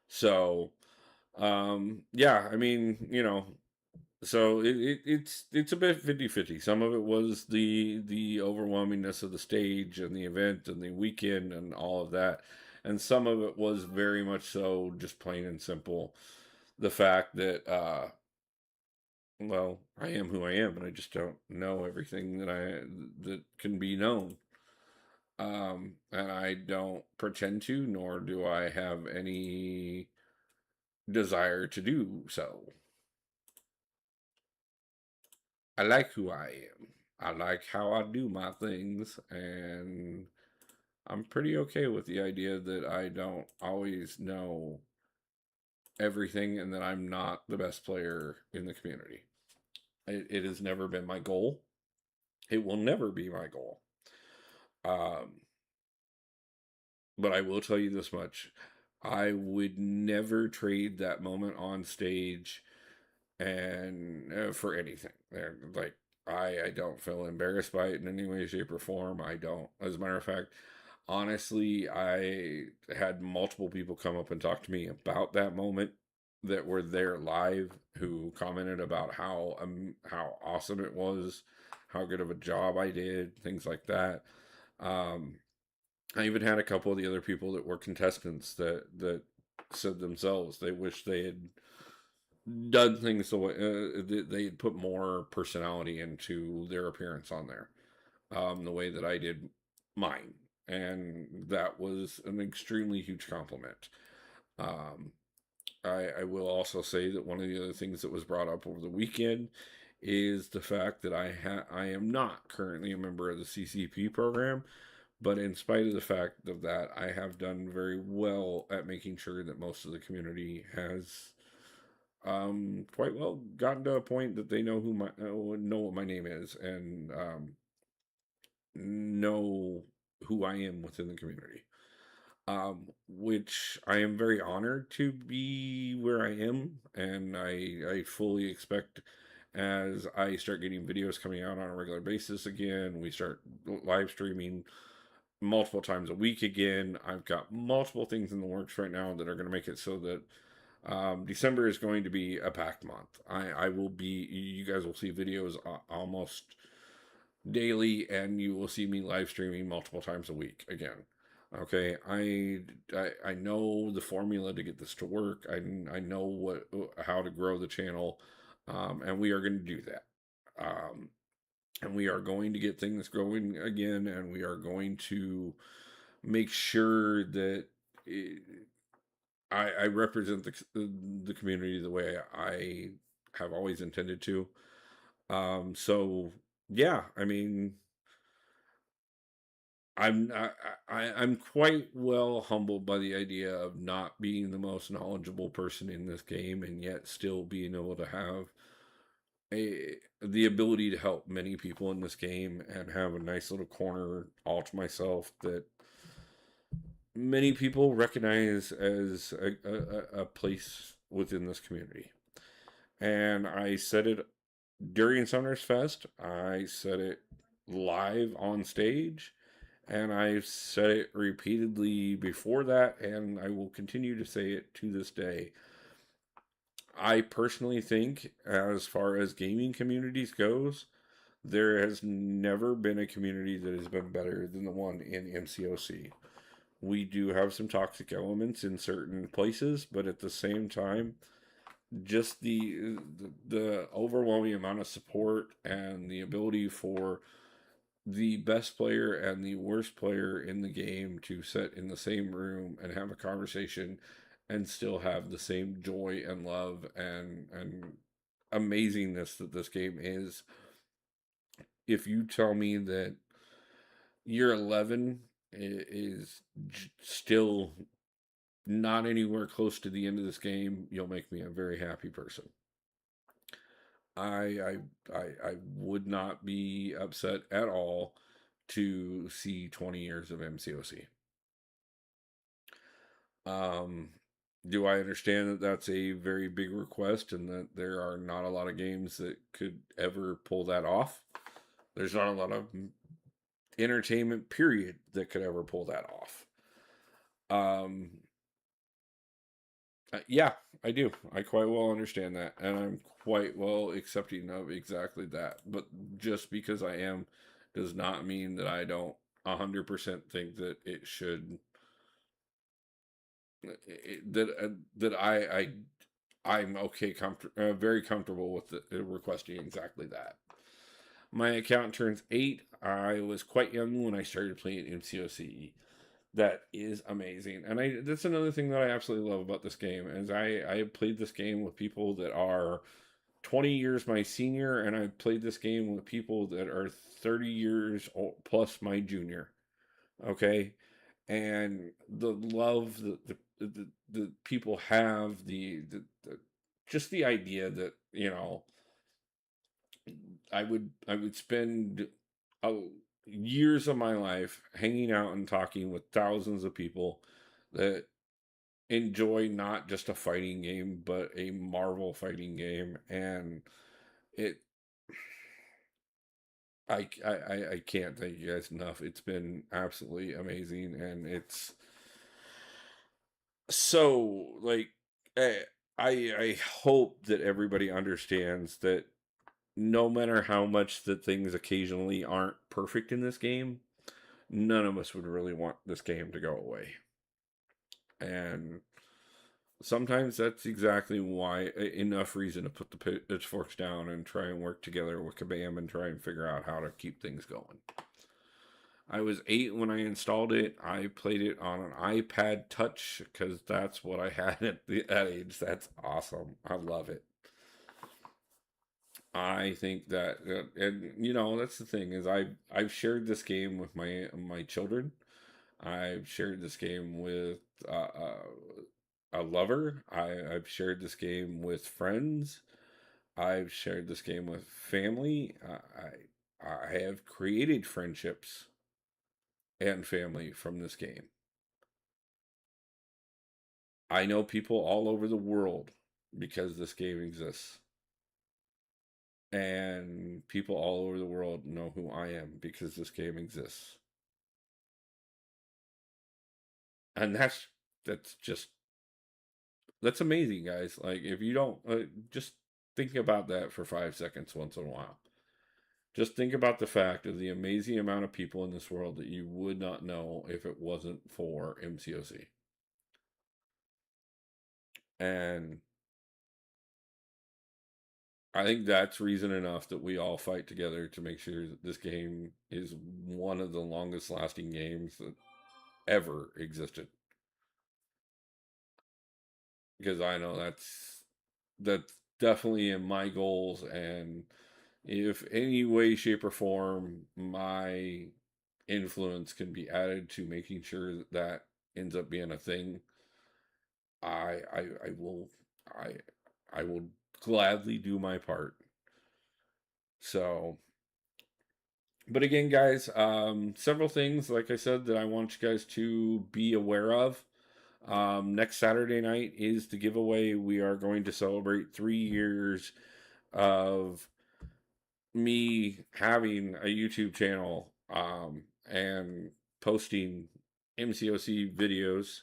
So, yeah, I mean, so it's a bit 50-50. Some of it was the overwhelmingness of the stage and the event and the weekend and all of that. And some of it was very much so just plain and simple the fact that well, I am who I am and I just don't know everything that can be known. And I don't pretend to, nor do I have any desire to do so. I like who I am. I like how I do my things, and I'm pretty okay with the idea that I don't always know everything and that I'm not the best player in the community. It has never been my goal. It will never be my goal. Um, but I will tell you this much. I would never trade that moment on stage and for anything. Like I don't feel embarrassed by it in any way, shape, or form. I don't. As a matter of fact, honestly, I had multiple people come up and talk to me about that moment that were there live who commented about how awesome it was, how good of a job I did, things like that. Um, I even had a couple of the other people that were contestants that said themselves they wish they had done things the way they had put more personality into their appearance on there, the way that I did mine, and that was an extremely huge compliment. Um, I will also say that one of the other things that was brought up over the weekend is the fact that I am not currently a member of the CCP program, but in spite of the fact of that, I have done very well at making sure that most of the community has quite well gotten to a point that they know know what my name is and know who I am within the community. Which I am very honored to be where I am, and I fully expect as I start getting videos coming out on a regular basis again, we start live streaming multiple times a week again. I've got multiple things in the works right now that are going to make it so that December is going to be a packed month. I will be, you guys will see videos almost daily, and you will see me live streaming multiple times a week again. Okay, I know the formula to get this to work. I know how to grow the channel, and we are going to do that. Um, and we are going to get things going again, and we are going to make sure that it, I represent the community the way I have always intended to. So yeah, I mean, I'm quite well humbled by the idea of not being the most knowledgeable person in this game and yet still being able to have the ability to help many people in this game and have a nice little corner all to myself that many people recognize as a place within this community. And I said it during Summer's Fest, I said it live on stage, and I've said it repeatedly before that, and I will continue to say it to this day. I personally think, as far as gaming communities goes, there has never been a community that has been better than the one in MCOC. We do have some toxic elements in certain places, but at the same time, just the overwhelming amount of support and the ability for the best player and the worst player in the game to sit in the same room and have a conversation and still have the same joy and love and amazingness that this game is. If you tell me that year 11 is still not anywhere close to the end of this game, you'll make me a very happy person. I I would not be upset at all to see 20 years of MCOC. Um, do I understand that that's a very big request and that there are not a lot of games that could ever pull that off? There's not a lot of entertainment period that could ever pull that off. Um, yeah, I do. I quite well understand that, and I'm quite well accepting of exactly that. But just because I am does not mean that I don't 100% think that it should that I'm okay very comfortable with requesting exactly that. My account turns 8. I was quite young when I started playing MCOC. That is amazing, and that's another thing that I absolutely love about this game is I played this game with people that are 20 years my senior, and I played this game with people that are 30 years old, plus my junior. Okay, and the love that the people have, the just the idea that I would spend years of my life hanging out and talking with thousands of people that enjoy not just a fighting game but a Marvel fighting game, and it I can't thank you guys enough. It's been absolutely amazing, and it's so like eh, I hope that everybody understands that no matter how much that things occasionally aren't perfect in this game, none of us would really want this game to go away. And sometimes that's exactly why enough reason to put the pitchforks down and try and work together with Kabam and try and figure out how to keep things going. I was 8 when I installed it. I played it on an iPad Touch because that's what I had at that age. That's awesome. I love it. I think that, and that's the thing is I've shared this game with my children. I've shared this game with a lover. I've shared this game with friends. I've shared this game with family. I have created friendships and family from this game. I know people all over the world because this game exists. And people all over the world know who I am because this game exists. And that's amazing, guys. Like if you don't just think about that for 5 seconds once in a while. Just think about the fact of the amazing amount of people in this world that you would not know if it wasn't for MCOC. And I think that's reason enough that we all fight together to make sure that this game is one of the longest lasting games that ever existed. Because I know that's definitely in my goals, and if any way, shape, or form my influence can be added to making sure that that ends up being a thing, I I, I will I I will gladly do my part So, but again, guys, several things, like I said, that I want you guys to be aware of. Next Saturday night is the giveaway. We are going to celebrate 3 years of me having a YouTube channel, and posting MCOC videos.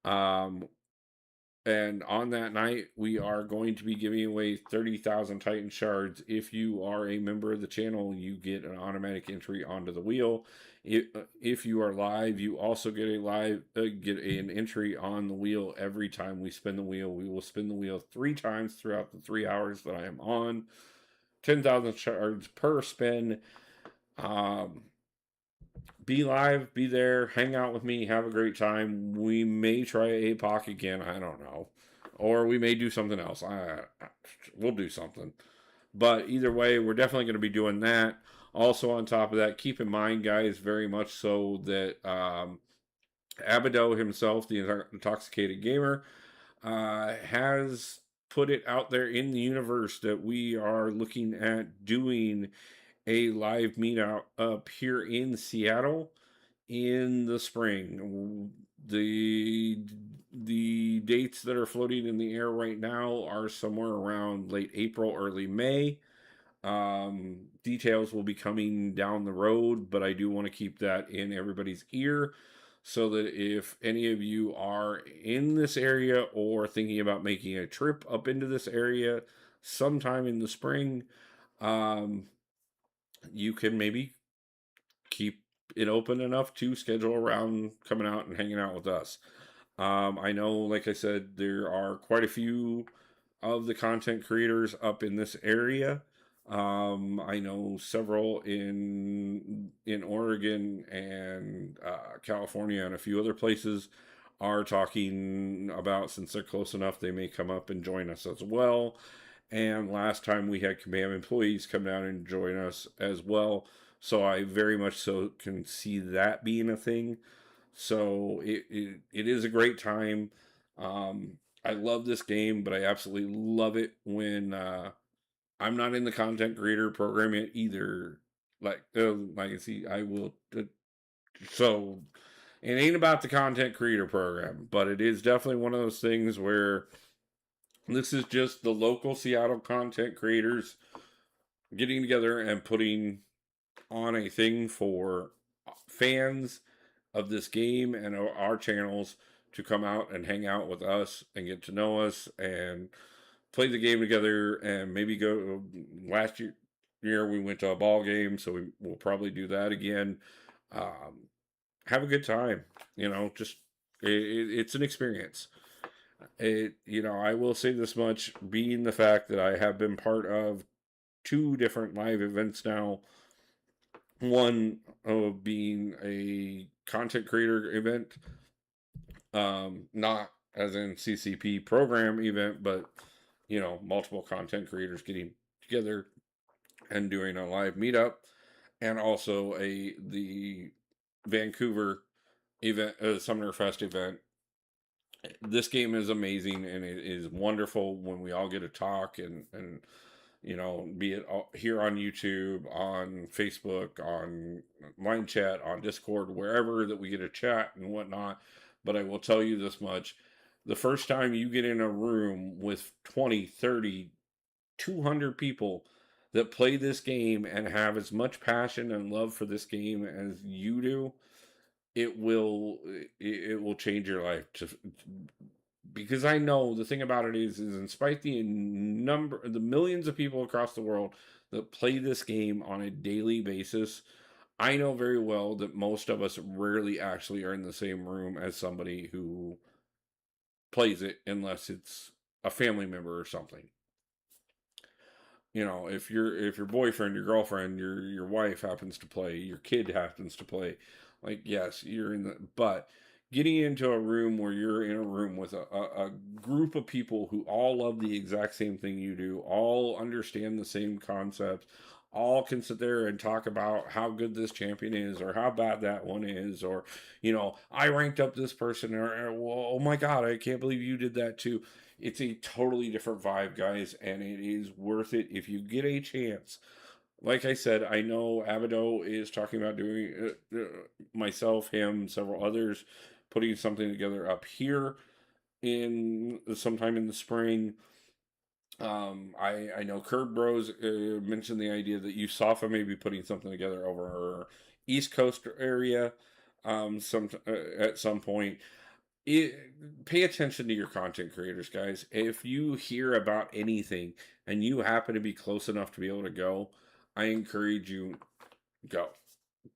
Um, and on that night, we are going to be giving away 30,000 Titan shards. If you are a member of the channel, you get an automatic entry onto the wheel. If you are live, you also get an entry on the wheel every time we spin the wheel. We will spin the wheel 3 times throughout the 3 hours that I am on. 10,000 shards per spin. Be live, be there, hang out with me, have a great time. We may try Epoch again, I don't know. Or we may do something else. We'll do something. But either way, we're definitely going to be doing that. Also, on top of that, keep in mind, guys, very much so that Abido himself, the Intoxicated Gamer, has put it out there in the universe that we are looking at doing a live meetup up here in Seattle in the spring. The dates that are floating in the air right now are somewhere around late April, early May. Details will be coming down the road, but I do want to keep that in everybody's ear so that if any of you are in this area or thinking about making a trip up into this area sometime in the spring, you can maybe keep it open enough to schedule around coming out and hanging out with us. I know, like I said, there are quite a few of the content creators up in this area. I know several in Oregon and California and a few other places are talking about, since they're close enough, they may come up and join us as well. And last time we had Command employees come down and join us as well. So I very much so can see that being a thing. So it is a great time. I love this game, but I absolutely love it when I'm not in the content creator program yet either. Like I see, I will. So it ain't about the content creator program, but it is definitely one of those things where this is just the local Seattle content creators getting together and putting on a thing for fans of this game and our channels to come out and hang out with us and get to know us and play the game together, and maybe go. Last year we went to a ball game, so we'll probably do that again. Have a good time, just it's an experience. I will say this much, being the fact that I have been part of 2 different live events now. One of being a content creator event, not as in CCP program event, but multiple content creators getting together and doing a live meetup, and also the Vancouver event, Summoner Fest event. This game is amazing, and it is wonderful when we all get to talk and be it here on YouTube, on Facebook, on line chat, on Discord, wherever that we get a chat and whatnot. But I will tell you this much: the first time you get in a room with 20, 30, 200 people that play this game and have as much passion and love for this game as you do, it will change your life. Because I know the thing about it is in spite the millions of people across the world that play this game on a daily basis, I know very well that most of us rarely actually are in the same room as somebody who plays it, unless it's a family member or something. If your boyfriend, your girlfriend, your wife happens to play, your kid happens to play, like, yes, you're in but getting into a room where you're in a room with a group of people who all love the exact same thing you do, all understand the same concepts, all can sit there and talk about how good this champion is or how bad that one is, or, I ranked up this person, or well, oh my God, I can't believe you did that too. It's a totally different vibe, guys, and it is worth it if you get a chance. Like I said, I know Abaddon is talking about doing, myself, him, several others, putting something together up here in sometime in the spring. I know Curb Bros mentioned the idea that Yusafa may be putting something together over our East Coast area, at some point. Pay attention to your content creators, guys. If you hear about anything and you happen to be close enough to be able to go, I encourage you, go.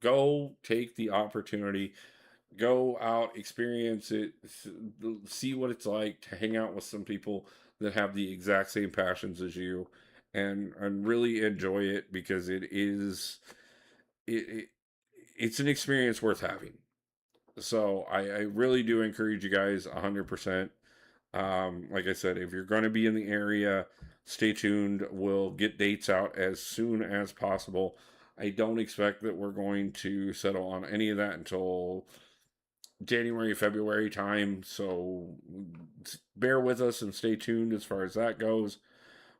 Go take the opportunity. Go out, experience it, see what it's like to hang out with some people that have the exact same passions as you, and really enjoy it, because it it's an experience worth having. So I really do encourage you guys 100%. Like I said, if you're going to be in the area, stay tuned. We'll get dates out as soon as possible. I don't expect that we're going to settle on any of that until January, February time. So bear with us and stay tuned as far as that goes.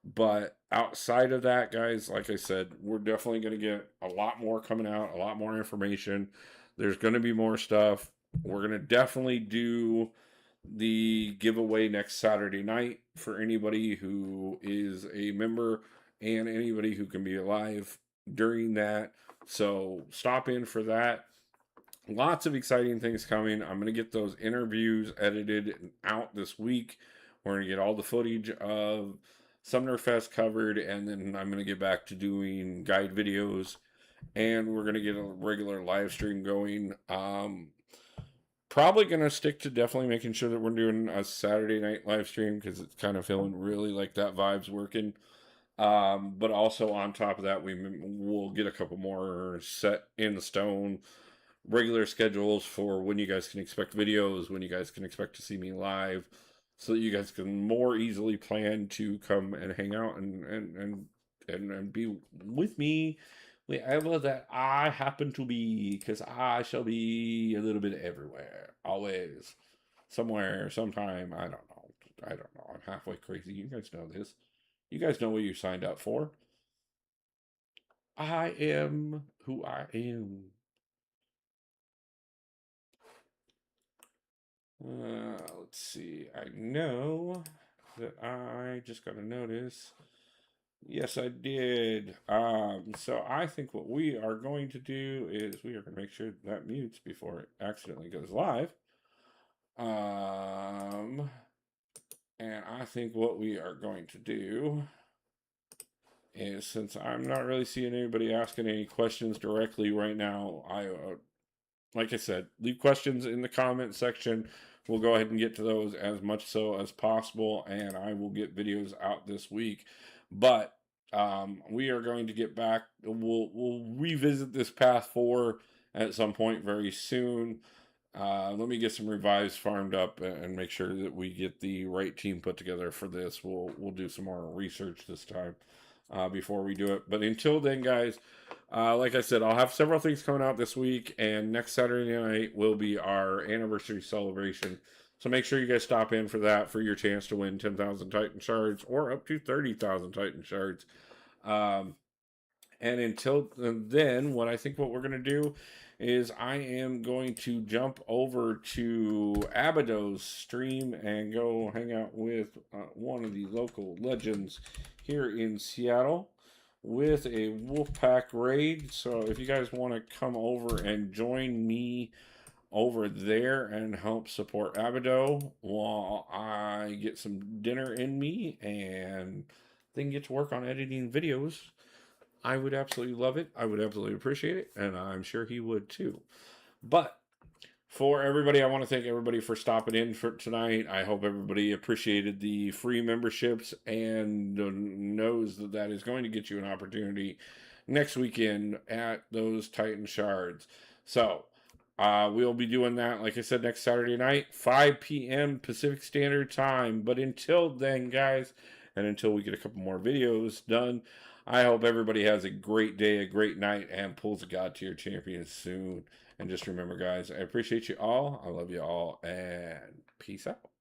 But outside of that, guys, like I said, we're definitely going to get a lot more coming out, a lot more information. There's going to be more stuff. We're going to definitely do the giveaway next Saturday night for anybody who is a member and anybody who can be alive during that. So stop in for that. Lots of exciting things coming. I'm going to get those interviews edited and out this week. We're going to get all the footage of Sumner Fest covered, and then I'm going to get back to doing guide videos, and we're going to get a regular live stream going. Probably going to stick to definitely making sure that we're doing a Saturday night live stream, because it's kind of feeling really like that vibe's working. But also on top of that, we'll get a couple more set in stone regular schedules for when you guys can expect videos, when you guys can expect to see me live, so that you guys can more easily plan to come and hang out and be with me wherever that I happen to be, because I shall be a little bit everywhere, always, somewhere, sometime. I don't know. I'm halfway crazy. You guys know this. You guys know what you signed up for. I am who I am. Let's see. I know that I just got a notice. Yes, I did. So I think what we are going to do is we are going to make sure that mutes before it accidentally goes live. And I think what we are going to do is, since I'm not really seeing anybody asking any questions directly right now, like I said, leave questions in the comment section. We'll go ahead and get to those as much so as possible, and I will get videos out this week. But we are going to get back. We'll revisit this Path 4 at some point very soon. Let me get some revives farmed up and make sure that we get the right team put together for this. We'll do some more research this time before we do it. But until then, guys, like I said, I'll have several things coming out this week, and next Saturday night will be our anniversary celebration. So make sure you guys stop in for that, for your chance to win 10,000 Titan shards or up to 30,000 Titan shards. And until then, what we're going to do is I am going to jump over to Abaddon's stream and go hang out with one of the local legends here in Seattle with a Wolfpack raid. So if you guys want to come over and join me over there and help support Abaddon while I get some dinner in me and then get to work on editing videos, I would absolutely love it. I would absolutely appreciate it, and I'm sure he would too. But for everybody, I want to thank everybody for stopping in for tonight. I hope everybody appreciated the free memberships and knows that that is going to get you an opportunity next weekend at those Titan Shards. So we'll be doing that, like I said, next Saturday night, 5 p.m. Pacific Standard Time. But until then, guys, And until we get a couple more videos done, I hope everybody has a great day, a great night, and pulls a God tier champion soon. And just remember, guys, I appreciate you all. I love you all, and peace out.